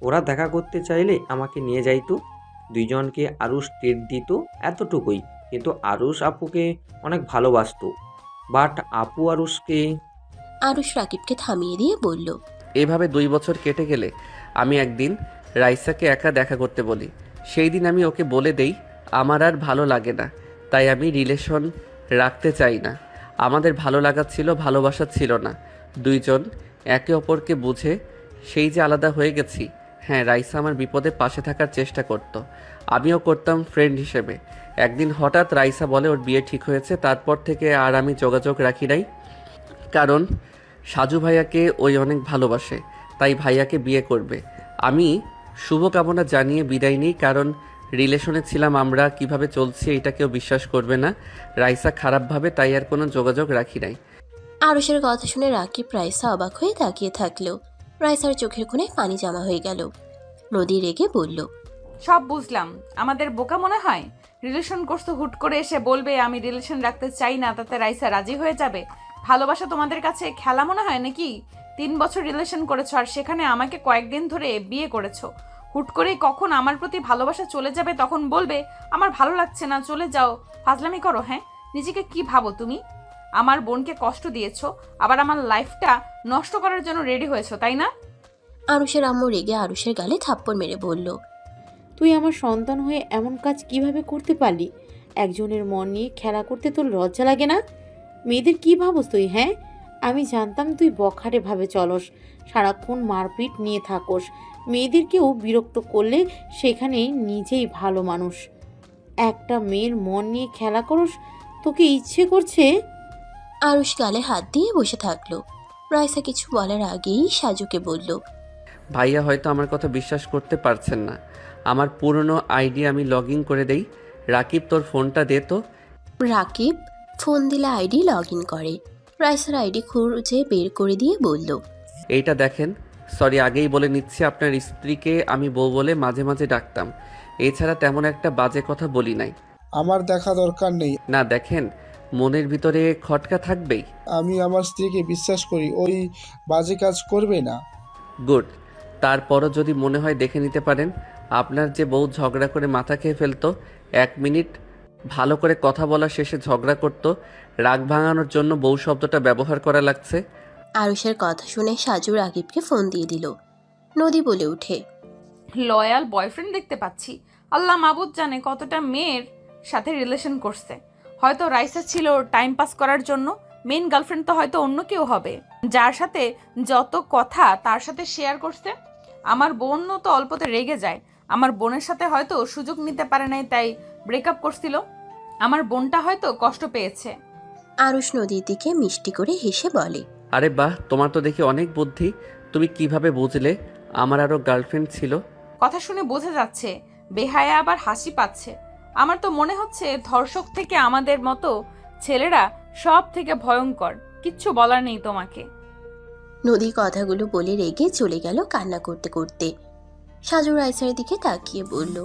ওরা দেখা করতে চাইলে আমাকে নিয়ে যাইতো, দুইজনকে আরুষ ট্রিট দিত, এতটুকুই। কিন্তু আরুষ আপুকে অনেক ভালোবাসতো, বাট আপু আরুষকে। আরুষ রাকিবকে থামিয়ে দিয়ে বলল, এভাবে 2 বছর কেটে গেলে আমি একদিন রাইসাকে একা দেখা করতে বলি। সেই দিন আমি ওকে বলে দেই আমার আর ভালো লাগে না, তাই আমি রিলেশন রাখতে চাই না। আমাদের ভালো লাগা ছিল, ভালোবাসা ছিল না। দুইজন একে অপরকে বুঝে সেই যে আলাদা হয়ে গেছি। হ্যাঁ, রাইসা আমার বিপদে পাশে থাকার চেষ্টা করত, আমিও করতাম ফ্রেন্ড হিসেবে। একদিন হঠাৎ রাইসা বলে ওর বিয়ে ঠিক হয়েছে, তারপর থেকে আর আমি যোগাযোগ রাখি নাই, কারণ সাজু ভাইয়াকে ওই অনেক ভালোবাসে, তাই ভাইয়াকে বিয়ে করবে। আমি শুভকামনা জানিয়ে বিদায় নিই, কারণ রিলেশনে ছিলাম আমরা, কিভাবে চলছে এটা কেউ বিশ্বাস করবে না। রাইসা খারাপভাবে, তাই আর কোনো যোগাযোগ রাখি নাই। আরুষের কথা শুনে রাকিব রাইসা অবাক হয়ে তাকিয়ে থাকলো। রাইসার চোখের কোণে পানি জমা হয়ে গেল। নদী রেগে বলল, সব বুঝলাম, আমাদের বোকা মনে হয়। রিলেশন করছো, হুট করে এসে বলবে আমি রিলেশন রাখতে চাই না, তাতে রাইসা রাজি হয়ে যাবে? ভালোবাসা তোমাদের কাছে খেলা মনে হয় নাকি? 3 বছর রিলেশন করেছো, আর সেখানে আমাকে কয়েকদিন ধরে বিয়ে করেছো। হুট করেই কখন আমার প্রতি ভালোবাসা চলে যাবে তখন বলবে আমার ভালো লাগছে না, চলে যাও। ফাজলামি করো। হ্যাঁ, নিজেকে কি ভাবো তুমি? আমার বোনকে কষ্ট দিয়েছো, আবার আমার লাইফটা নষ্ট করার জন্য রেডি হয়েছো, তাই না? আরুষের আম্মু রেগে আরুষের গালে থাপ্পড় মেরে বলল, তুই আমার সন্তান হয়ে এমন কাজ কিভাবে করতে পারলি? একজনের মন নিয়ে খেলা করতে তোর লজ্জা লাগে না? মেয়েদের কি ভাবস তুই? হ্যাঁ, আমি জানতাম তুই বখাটে ভাবে চলস, সারাক্ষণ মারপিট নিয়ে থাকস, মেয়েদেরকেও বিরক্ত করলে সেখানে নিজেই ভালো মানুষ। একটা মেয়ের মন নিয়ে খেলা করস, তোকে ইচ্ছে করছে? আরুষ গালে হাত দিয়ে বসে থাকলো। রাইসা কিছু বলার আগেই সাজুকে বলল, ভাইয়া হয়তো আমার কথা বিশ্বাস করতে পারছেন না। আমার পুরনো আইডি আমি লগ ইন করে দেই। রাকিব, তোর ফোনটা দে তো। রাকিব ফোন দিলে আইডি লগ ইন করে। রাইসার আইডি খুঁজে বের করে দিয়ে বলল, এইটা দেখেন। সরি, আগেই বলে নিচ্ছি, আপনার স্ত্রীকে আমি বউ বলে মাঝে মাঝে ডাকতাম, এছাড়া তেমন একটা বাজে কথা বলি নাই। আমার দেখা দরকার নেই। না দেখেন, মনের ভিতরে খটকা থাকবেই। আমি আমার স্ত্রীকে বিশ্বাস করি, ওই বাজে কাজ করবে না। গুড। তারপরও যদি মনে হয় দেখে নিতে পারেন। আপনার যে বউ ঝগড়া করে মাথা খেয়ে ফেলতো, 1 মিনিট ভালো করে কথা বলা শেষে ঝগড়া করত, রাগ ভাঙানোর জন্য বউ শব্দটা ব্যবহার করা লাগছে। আরুষের কথা শুনে সাজু রাকিবকে ফোন দিয়ে দিল। নদী বলে উঠে, লয়াল বয়ফ্রেন্ড দেখতে পাচ্ছি। আল্লাহ মাবুদ জানে কতটা মেয়ের সাথে রিলেশন করছে। হয়তো রাইসা ছিল টাইম পাস করার জন্য, মেইন গার্লফ্রেন্ড তো হয়তো অন্য কেউ হবে, যার সাথে যত কথা তার সাথে শেয়ার করছে। আমার বোনও তো অল্পতে রেগে যায়। আমার বোনের সাথে হয়তো সুযোগ নিতে পারে নাই, তাই ব্রেকআপ করছিল। আমার বোনটা হয়তো কষ্ট পেয়েছে। আরুষ নদীর দিকে মিষ্টি করে হেসে বলে, আরে বাহ, তোমার তো দেখি অনেক বুদ্ধি। তুমি কিভাবে বুঝলে আমার আরও গার্লফ্রেন্ড ছিল? কথা শুনে বোঝা যাচ্ছে বেহায়া আবার হাসি পাচ্ছে। আমার তো মনে হচ্ছে ধর্ষক থেকে আমাদের মতো ছেলেরা সব থেকে ভয়ঙ্কর। কিচ্ছু বলার নেই তোমাকে। নদী কথাগুলো বলে রেগে চলে গেল কান্না করতে করতে। সাজু রাইসার দিকে তাকিয়ে বলল,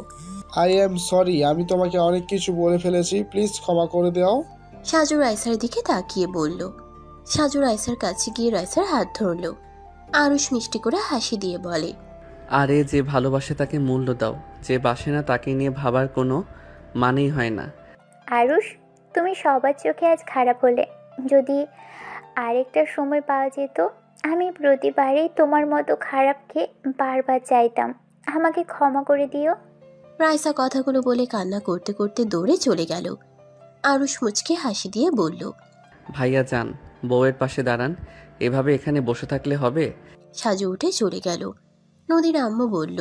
আই এম সরি, আমি তোমাকে অনেক কিছু বলে ফেলেছি, প্লিজ ক্ষমা করে দাও। সাজু রাইসার দিকে তাকিয়ে বলল। সাজু রাইসার কাছে গিয়ে রাইসার হাত ধরল। আরুষ মিষ্টি করে হাসি দিয়ে বলে, আরে যে ভালোবাসে তাকে মূল্য দাও, যে বাসে না তাকে নিয়ে ভাবার কোনো মানেই হয় না। আরুষ, তুমি সবার চোখে আজ খারাপ হলে। যদি আরেকটা সময় পাওয়া যেত, আমি প্রতিবারেই তোমার মতো খারাপকে বারবার চাইতাম। আমাকে ক্ষমা করে দিও। রাইসা কথাগুলো বলে কান্না করতে করতে দৌড়ে চলে গেল। আরুষ মুচকে হাসি দিয়ে বলল, ভাইয়া যান, বউয়ের পাশে দাঁড়ান, এভাবে এখানে বসে থাকলে হবে? সাজু উঠে চলে গেল। নদীর আম্মু বলল,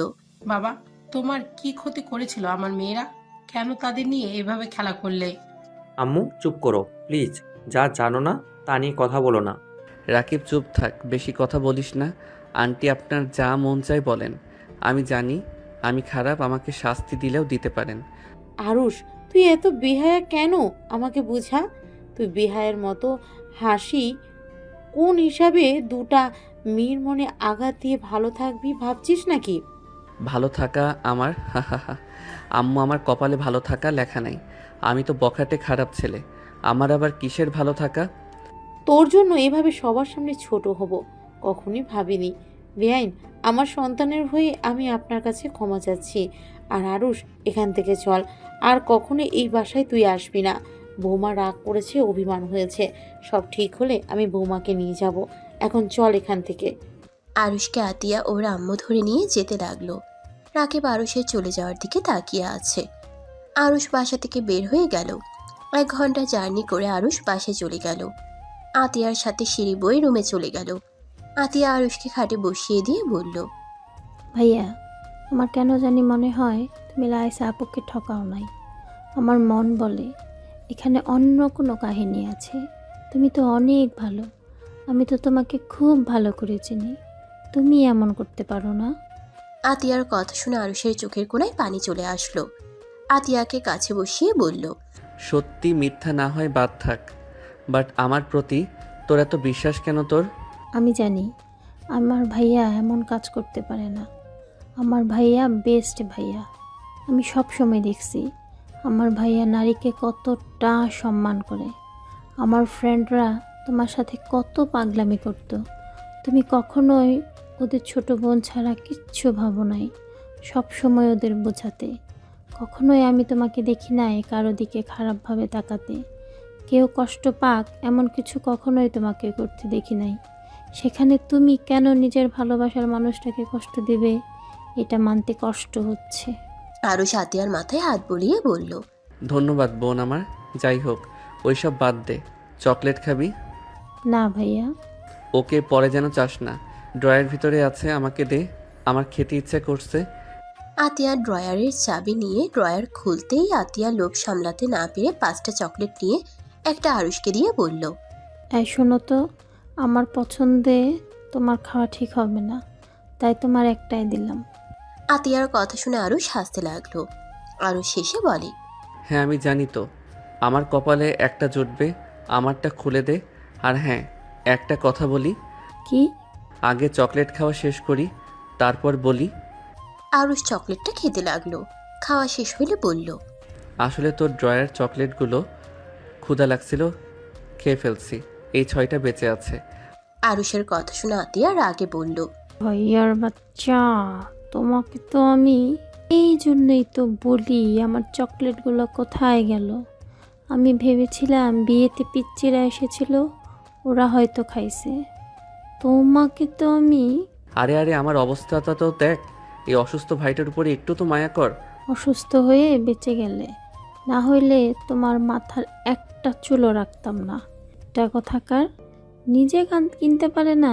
বাবা, তোমার কি ক্ষতি করেছিল আমার মেয়েরা? কেন তাদের নিয়ে এভাবে খেলা করলে? আম্মু চুপ করো প্লিজ, যা জানো না তা নিয়ে কথা বলো না। রাকিব চুপ থাক, বেশি কথা বলিস না। আন্টি আপনার যা মন চায় বলেন। আমি জানি আমি খারাপ, আমাকে শাস্তি দিলেও দিতে পারেন। আরুষ, তুই এত বেহায়া কেন? আমাকে বুঝা। তুই বেহায়ের মতো হাসি কোন হিসাবে দুটা মেয়ের মনে আঘাত দিয়ে ভালো থাকবি ভাবছিস নাকি? ভালো থাকা আমার আম্মু, আমার কপালে ভালো থাকা লেখা নাই। আমি তো বখাটে খারাপ ছেলে, আমার আবার কিসের ভালো থাকা? তোর জন্য এভাবে সবার সামনে ছোট হব কখনই ভাবিনি। বেআইন, আমার সন্তানের হয়ে আমি আপনার কাছে ক্ষমা চাচ্ছি। আর আরুষ, এখান থেকে চল, আর কখনো এই বাসায় তুই আসবি না। বৌমা রাগ করেছে, অভিমান হয়েছে, সব ঠিক হলে আমি বৌমাকে নিয়ে যাব। এখন চল এখান থেকে। আরুষকে আতিয়া ওর আম্মু ধরে নিয়ে যেতে লাগলো। রাকিব আরুষের চলে যাওয়ার দিকে তাকিয়ে আছে। আরুষ বাসা থেকে বের হয়ে গেল। 1 ঘন্টা জার্নি করে আরুষ বাসে চলে গেল। আতিয়ার সাথে সিঁড়ি বয়ে রুমে চলে গেল। আতিয়া আরুষকে খাটে বসিয়ে দিয়ে বলল, ভাইয়া, আমার কেন জানি মনে হয় তুমি লাইসা আপুকে ঠকাও নাই। আমার মন বলে এখানে অন্য কোনো কাহিনী আছে। তুমি তো অনেক ভালো, আমি তো তোমাকে খুব ভালো করে চিনি। তুমি এমন করতে পারো না। আতিয়ার কথা শুনে আরুষের চোখের কোণায় পানি চলে আসলো। আতিয়াকে কাছে বসিয়ে বলল, সত্যি মিথ্যা না হয় বাদ থাক, বাট আমার প্রতি তোর এত বিশ্বাস কেন তোর? আমি জানি আমার ভাইয়া এমন কাজ করতে পারে না। আমার ভাইয়া বেস্ট ভাইয়া। আমি সব সময় দেখছি আমার ভাইয়া নারীকে কতটা সম্মান করে। আমার ফ্রেন্ডরা তোমার সাথে কত পাগলামি করত। তুমি কখনোই ওদের ছোট বোন ছাড়া কিচ্ছু ভাবো নাই, সব সময় ওদের বোঝাতে। কখনোই আমি তোমাকে দেখি নাই কারো দিকে খারাপভাবে তাকাতে। কেউ কষ্ট পাক এমন কিছু কখনোই তোমাকে করতে দেখি নাই। সেখানে তুমি কেন নিজের ভালোবাসার মানুষটাকে কষ্ট দিবে, এটা মানতে কষ্ট হচ্ছে। আরুষ আতিয়ার মাথায় হাত বুলিয়ে বলল, ধন্যবাদ বোন আমার। যাই হোক, ওইসব বাদ দে। চকলেট খাবি? না ভাইয়া। ওকে, পরে যেন চাস না। ড্রয়ের ভিতরে আছে, আমাকে দে, আমার খেতে ইচ্ছে করছে। আতিয়া ড্রয়ারের চাবি নিয়ে ড্রয়ার খুলতেই আতিয়া লোভ সামলাতে না পেরে 5টা চকলেট নিয়ে একটা আরুষকে দিয়ে বলল, এই শোনো তো, আমার পছন্দে তোমার খাওয়া ঠিক হবে না, তাই তোমার একটাই দিলাম। আতিয়ার কথা শুনে আরুষ হাসতে লাগলো। আরুষ শেষে বলে, হ্যাঁ আমি জানি তো, আমার কপালে একটা জুটবে, আমারটা খুলে দে। আর হ্যাঁ, একটা কথা বলি। কি? আগে চকলেট খাওয়া শেষ করি, তারপর বলি। আরুষ চকলেটটা খেতে লাগলো। খাওয়া শেষ হইলে বলল, আসলে তোর ড্রয়ার চকলেটগুলো ক্ষুধা লাগছিল, খেয়ে ফেলছি। এই 6টা বেঁচে আছে। আরুষের কথা শুনে আতিয়া রাগে বলল, ভাইয়ার বাচ্চা, তোমাকে তো আমি এই জন্যই তো বলি আমার চকলেটগুলো কোথায় গেল। আমি ভেবেছিলাম বিয়েতে পিচ্চিরা এসেছিল, ওরা হয়তো খাইছে। তোমাকে তো আমি আরে আরে, আমার অবস্থাটা তো দেখ। এই অসুস্থ ভাইটার উপরে একটু তো মায়া কর। অসুস্থ হয়ে বেঁচে গেলে, না হইলে তোমার মাথার একটা চুলও রাখতাম না। এটা কথাকার, নিজে কিনতে পারে না,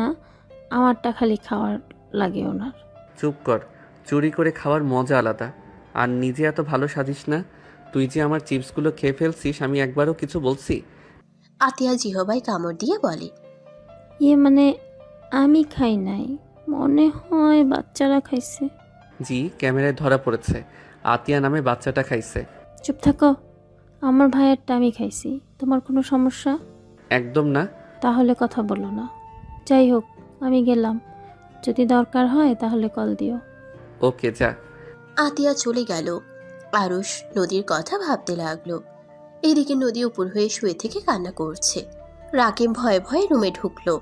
আমারটা খালি খাওয়ার লাগে ওনার। চুপ কর, চুরি করে খাওয়ার মজা আলাদা। আর নিজে এত ভালো সাজিস না। তুই যে আমার চিপসগুলো খেয়ে ফেলছিস, আমি একবারও কিছু বলছি? আতিয়া জিহবাই কামড় দিয়ে বলে, মানে আমি খাই নাই, মনে হয় বাচ্চারা খাইছে। জি, ক্যামেরায় ধরা পড়েছে, আতিয়া নামে বাচ্চাটা খাইছে। চুপ থাকো, আমার ভাইয়েরটা আমি খাইছি। তোমার কোনো সমস্যা? একদম না। তাহলে কথা বলো না। যাই হোক, আমি গেলাম, যদি দরকার হয় তাহলে কল দিও। ওকে, যা। আতিয়া চলে গেল। আরুষ নদীর কথা ভাবতে লাগলো। এদিকে নদী উপর হয়ে শুয়ে থেকে কান্না করছে। রাকিব ভয়ে ভয়ে রুমে ঢুকলো।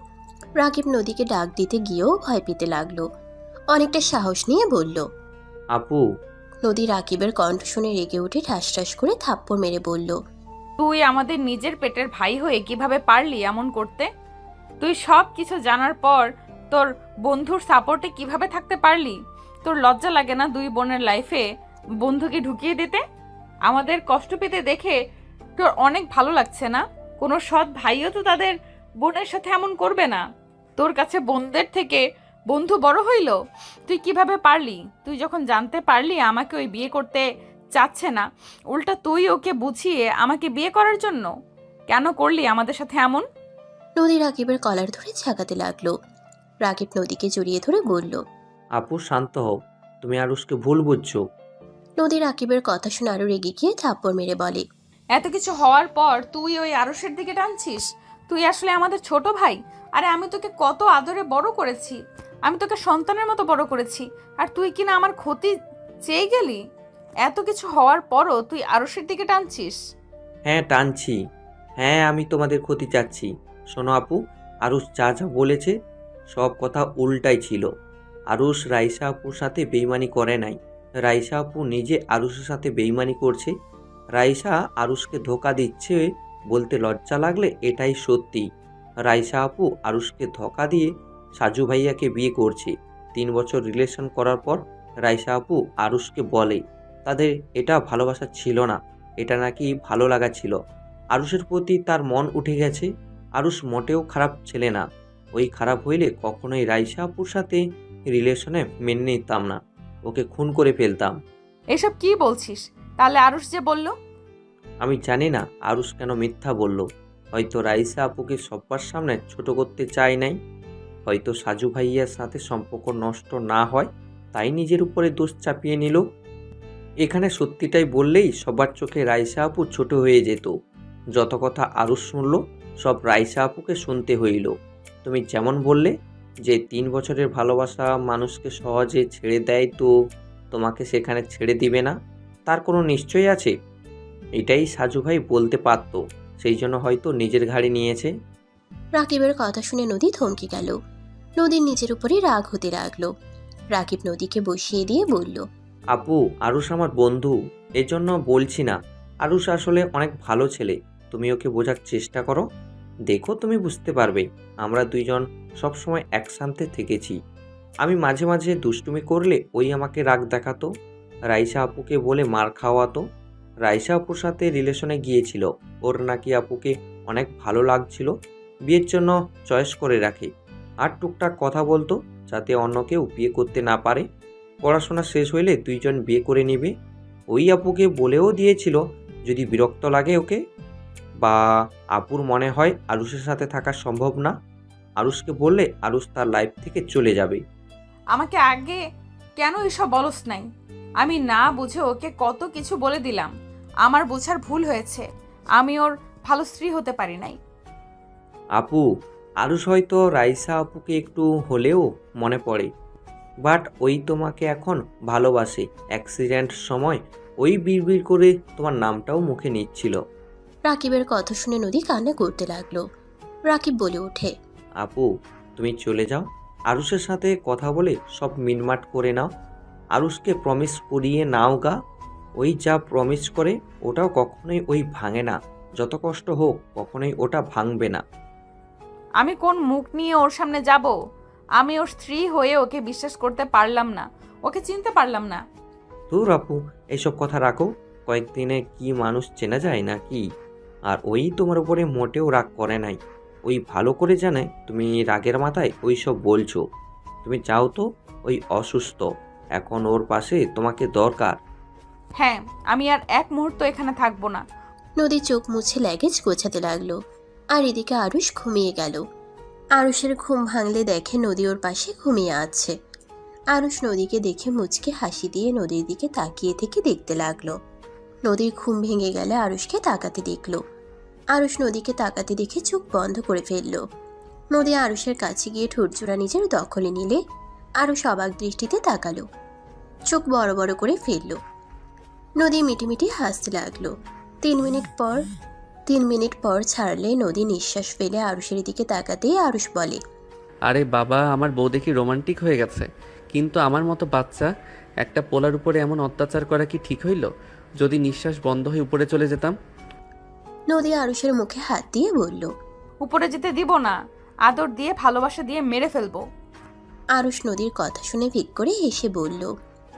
রাকিব নদীকে ডাক দিতে গিয়েও ভয় পেতে লাগলো। অনেকটা সাহস নিয়ে বলল, আপু। নদী রাকিবের কণ্ঠ শুনে রেগে উঠে ঠাস ঠাস করে থাপ্পড় মেরে বলল, তুই আমাদের নিজের পেটের ভাই হয়ে কিভাবে পারলি এমন করতে? তুই সব কিছু জানার পর তোর বন্ধুর সাপোর্টে কিভাবে থাকতে পারলি? তোর লজ্জা লাগে না দুই বোনের লাইফে বন্ধুকে ঢুকিয়ে দিতে? আমাদের কষ্ট পেতে দেখে তোর অনেক ভালো লাগছে না? কোনো সৎ ভাইও তো তাদের বোনের সাথে এমন করবে না। তোর কাছে বোনদের থেকে বন্ধু বড় হইল? তুই কিভাবে পারলি? তুই যখন জানতে পারলি আমাকে ওই বিয়ে করতে চাচ্ছে না, উল্টা তুই ওকে বুঝিয়ে আমাকে বিয়ে করার জন্য কেন করলি আমাদের সাথে এমন? নদী রাকিবের কলার ধরে ঝাঁকাতে লাগলো। রাকিব নদীকে জড়িয়ে ধরে বলল, আপু শান্ত হও, তুমি আরুষকে ভুল বুঝছো। নদী রাকিবের কথা শুনে আরো রেগে গিয়ে থাপ্পড় মেরে বলে, এত কিছু হওয়ার পর তুই ওই আরশের দিকে টানছিস? তুই আসলে আমাদের ছোট ভাই। আরে আমি তোকে কত আদরে বড় করেছি, আমি তোকে সন্তানের মতো বড় করেছি, আর তুই কিনা আমার ক্ষতি চেয়ে গেলি? এত কিছু হওয়ার পরও তুই আরশের দিকে টানছিস? হ্যাঁ টানছি, হ্যাঁ আমি তোমাদের ক্ষতি চাচ্ছি। শোনো আপু, আরুষ যা যা বলেছে সব কথা উল্টাই ছিল। আরুষ রাইসা আপুর সাথে বেইমানি করে নাই, রাইসা আপু নিজে আরুষের সাথে বেইমানি করছে। রাইসা আরুষকে ধোকা দিচ্ছে বলতে লজ্জা লাগলে এটাই সত্যি। রাইসা আপু আরুষকে ধোকা দিয়ে সাজু ভাইয়াকে বিয়ে করছে। 3 বছর রিলেশন করার পর রাইসা আপু আরুষকে বলে তাদের এটা ভালোবাসা ছিল না, এটা নাকি ভালো লাগা ছিল। আরুষের প্রতি তার মন উঠে গেছে। আরুষ মোটেও খারাপ ছেলে না, ওই খারাপ হইলে কখনোই রাইসা আপুর সাথে রিলেশনে মেনে নিতাম না, ওকে খুন করে ফেলতাম। এসব কি বলছিস? তাহলে আরুষ যে বলল। আমি জানি না আরুষ কেন মিথ্যা বলল। হয়তো রাইসা আপুকে সবার সামনে ছোট করতে চায় নাই, হয়তো সাজু ভাইয়ার সাথে সম্পর্ক নষ্ট না হয় তাই নিজের উপরে দোষ চাপিয়ে নিল। এখানে সত্যিটাই বললেই সবার চোখে রাইসা আপু ছোট হয়ে যেত। যত কথা আরুষ শুনল সব রাইসা আপুকে শুনতে হইল। তুমি যেমন বললে যে 3 বছরের ভালোবাসা মানুষকে সহজে ছেড়ে দেয়, তো তোমাকে সেখানে ছেড়ে দিবে না তার কোনো নিশ্চয় আছে? এটাই সাজু ভাই বলতে পারত, সেই জন্য হয়তো নিজের ঘাড়ে নিয়েছে। রাকিবের কথা শুনে নদী থমকে গেল। নদীর নিজের উপরে রাগ হতে লাগলো। রাকিব নদীকে বসিয়ে দিয়ে বলল, আপু, আরুষ আমার বন্ধু, এজন্য বলছি না। আরুষ আসলে অনেক ভালো ছেলে, তুমি ওকে বোঝার চেষ্টা করো, দেখো তুমি বুঝতে পারবে। আমরা দুইজন সবসময় একসাথে থেকেছি। আমি মাঝে মাঝে দুষ্টুমি করলে ওই আমাকে রাগ দেখাতো, রাইসা আপুকে বলে মার খাওয়াতো। রাইসা আপুর সাথে রিলেশনে গিয়েছিল, ওর নাকি আপুকে অনেক ভালো লাগছিল, বিয়ের জন্য চয়েস করে রাখে। আর টুকটাক কথা বলতো যাতে অন্য কেউ বিয়ে করতে না পারে। পড়াশোনা শেষ হইলে দুইজন বিয়ে করে নিবে। ওই আপুকে বলেও দিয়েছিল যদি বিরক্ত লাগে ওকে বা আপুর মনে হয় আরুষের সাথে থাকা সম্ভব না, আরুষকে বললে আরুষ তার লাইফ থেকে চলে যাবে। আমাকে আগে কেন এসব বলস নাই? আমি না বুঝে ওকে কত কিছু বলে দিলাম। আমার বোঝার ভুল হয়েছে, আমি ওর ভালো স্ত্রী হতে পারি নাই। আপু, আরুষ হয়তো রাইসা আপুকে একটু হলেও মনে পড়ে, বাট ওই তোমাকে এখন ভালোবাসে। অ্যাক্সিডেন্ট সময় ওই বিড়বিড় করে তোমার নামটাও মুখে নিচ্ছিল। রাকিবের কথা শুনে নদী কান্না করতে লাগলো। রাকিব বলে ওঠে, আপু, তুমি চলে যাও, আরুষের সাথে কথা বলে সব মিটমাট করে নাও। আরুষকে প্রমিস করিয়ে নাও গা। ওই যা প্রমিস করে ওটাও কখনোই ওই ভাঙে না, যত কষ্ট হোক কখনোই ওটা ভাঙবে না। আমি কোন মুখ নিয়ে ওর সামনে যাব? আমি ওর স্ত্রী হয়ে ওকে বিশ্বাস করতে পারলাম না, ওকে চিনতে পারলাম না। দূর আপু, এইসব কথা রাখো, কয়েকদিনে কি মানুষ চেনা যায় না কি? আর ওই তোমার উপরে মোটেও রাগ করে নাই, ওই ভালো করে জানে তুমি রাগের মাথায় ওই সব বলছো। তুমি যাও তো, ওই অসুস্থ, এখন ওর পাশে তোমাকে দরকার। হ্যাঁ, আমি আর এক মুহূর্ত এখানে থাকবো না। নদী চোখ মুছে লাগেজ গোছাতে লাগলো। আর এদিকে আরুষ ঘুমিয়ে গেল। আরুষের ঘুম ভাঙলে দেখে নদী ওর পাশে ঘুমিয়ে আছে। আরুষ নদীকে দেখে মুচকে হাসি দিয়ে নদীর দিকে তাকিয়ে থেকে দেখতে লাগলো। নদীর ঘুম ভেঙে গেলে আরুষকে তাকাতে দেখলো। আরুষ নদীকে তাকাতে দেখে চোখ বন্ধ করে ফেললো। নদী আরুষের কাছে গিয়ে ঠোঁটজোড়া নিজের দখলে নিলে আরুষ অবাক দৃষ্টিতে তাকালো, চোখ বড় বড় করে ফেললো। নদী মিটিমিটি হাসতে লাগলো। 3 মিনিট পর ছাড়লে নদী নিঃশ্বাস ফেলে আরুষের দিকে তাকাতেই আরুষ বলে, আরে বাবা, আমার বউ দেখি রোমান্টিক হয়ে গেছে, কিন্তু আমার মতো বাচ্চা একটা পোলার উপরে এমন অত্যাচার করা কি ঠিক হইল? যদি নিঃশ্বাস বন্ধ হয়ে উপরে চলে যেতাম। নদী আরুষের মুখে হাত দিয়ে বলল, উপরে যেতে দিব না, আদর দিয়ে ভালোবাসা দিয়ে মেরে ফেলবো। আরুষ নদীর কথা শুনে ভিক করে হেসে বলল,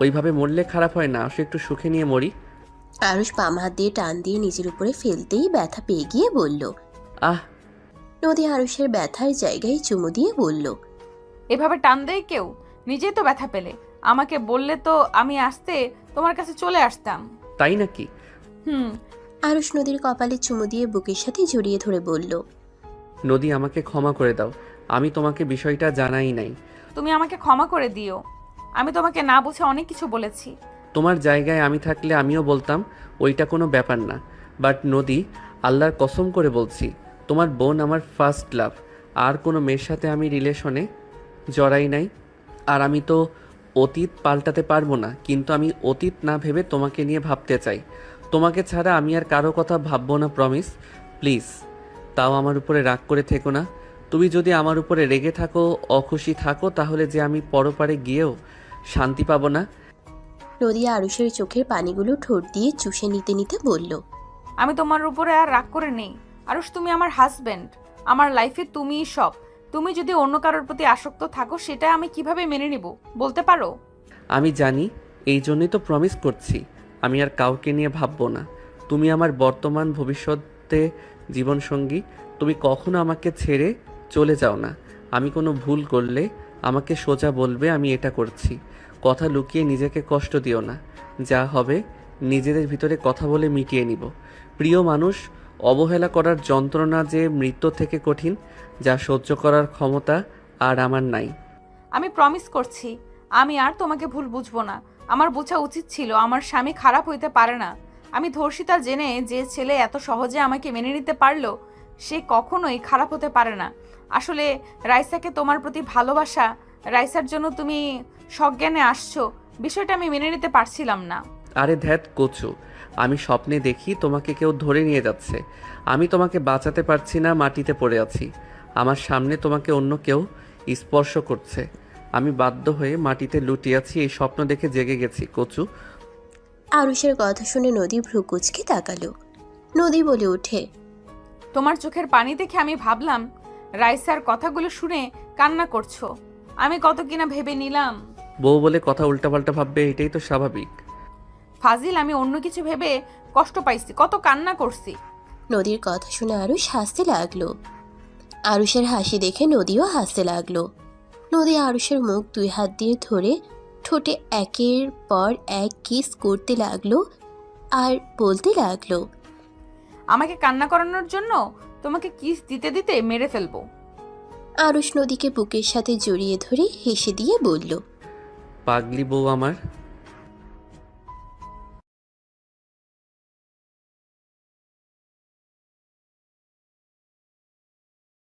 ওইভাবে মরলে খারাপ হয় না, আসো একটু সুখে নিয়ে মরি। আরুষ বাম হাত দিয়ে টান দিয়ে নিজের উপরে ফেলতেই ব্যথা পেয়ে গিয়ে বলল, আহ। নদী আরুষের ব্যথার জায়গায় চুমু দিয়ে বলল, এভাবে টান দেয় কেউ? নিজেই তো ব্যথা পেলে, আমাকে বললে তো আমি আসতে তোমার কাছে চলে আসতাম। তাই নাকি? আরুষ নদীর কপালে চুমু দিয়ে বুকের সাথে জড়িয়ে ধরে বলল, নদী, আমাকে ক্ষমা করে দাও, আমি তোমাকে বিষয়টা জানাই নাই। তুমি আমাকে ক্ষমা করে দিও, আমি তোমাকে না বুঝে অনেক কিছু বলেছি। তোমার জায়গায় আমি থাকলে আমিও বলতাম ওইটা কোনো ব্যাপার না। বাট নদী, আল্লাহর কসম করে বলছি, তোমার বোন আমার ফার্স্ট লাভ। আর কোনো মেয়ের সাথে আমি রিলেশনে জড়াই নাই। আর আমি তো অতীত পাল্টাতে পারবো না, কিন্তু আমি অতীত না ভেবে তোমাকে নিয়ে ভাবতে চাই। তোমাকে ছাড়া আমি আর কারো কথা ভাববো না, প্রমিস। প্লিজ, তাও আমার উপরে রাগ করে থেকো না। তুমি যদি আমার উপরে রেগে থাকো, অখুশি থাকো, তাহলে যে আমি পরপারে গিয়েও শান্তি পাবো না। নদী আরুষের চোখের পানিগুলো ঠোঁট দিয়ে চুষে নিতে নিতে বলল, আমি তোমার উপরে আর রাগ করে নেই আরুষ, তুমি আমার হাজবেন্ড, আমার লাইফে তুমিই সব। তুমি যদি অন্য কারোর প্রতি আসক্ত থাকো সেটা আমি কিভাবে মেনে নিব বলতে পারো? আমি জানি, এই জন্যই তো প্রমিস করছি আমি আর কাউকে নিয়ে ভাববো না। তুমি আমার বর্তমান ভবিষ্যতে জীবনসঙ্গী, তুমি কখনো আমাকে ছেড়ে চলে যাও না। আমি কোনো ভুল করলে আমাকে সোজা বলবে আমি এটা করছি। কথা লুকিয়ে নিজেকে কষ্ট দিও না। যা হবে নিজেদের ভিতরে কথা বলে মিটিয়ে নিব। প্রিয় মানুষ অবহেলা করার যন্ত্রণা যে মৃত্যু থেকে কঠিন, যা সহ্য করার ক্ষমতা আর আমার নাই। আমি প্রমিস করছি আমি আর তোমাকে ভুল বুঝবো না। আমার বোঝা উচিত ছিল আমার স্বামী খারাপ হইতে পারে না। আমি ধর্ষিতা জেনে যে ছেলে এত সহজে আমাকে মেনে নিতে পারলো সে কখনোই খারাপ হতে পারে না। আসলে রাইসাকে তোমার প্রতি ভালোবাসা, রাইসার জন্য তুমি সজ্ঞানে আসছো, বিষয়টা আমি মেনে নিতে পারছিলাম না। আরে ধ্যাত কচু, আমি স্বপ্নে দেখি তোমাকে কেউ ধরে নিয়ে যাচ্ছে। আমি তোমাকে বাঁচাতে পারছি না, মাটিতে পড়ে আছি। আমার সামনে তোমাকে অন্য কেউ স্পর্শ করছে। আমি বাধ্য হয়ে মাটিতে লুটিয়ে আছি। এই স্বপ্ন দেখে জেগে গেছি কচু। আরুষের কথা শুনে নদী ভ্রু কুচকে তাকালো। নদী বলে ওঠে, তোমার চোখের পানি দেখে আমি ভাবলাম রাইসার কথাগুলো শুনে কান্না করছো। আমি কত কিনা ভেবে নিলাম। বউ বলে কথা উল্টাপাল্টা ভাববে, এটাই তো স্বাভাবিক। ফাজিল, আমি অন্য কিছু ভেবে কষ্ট পাইছি, কত কান্না করছি। নদীর কথা শুনে আরুষ হাসতে লাগলো। আরুষের হাসি দেখে নদীও হাসতে লাগলো। নদী আরুষের মুখ 2 হাত দিয়ে ধরে ঠোঁটে একের পর এক কিস করতে লাগলো আর বলতে লাগলো, আমাকে কান্না করানোর জন্য তোমাকে কিস দিতে দিতে মেরে ফেলবো। আরুষ নদীকে বুকের সাথে জড়িয়ে ধরে হেসে দিয়ে বলল, পাগলি বউ আমার।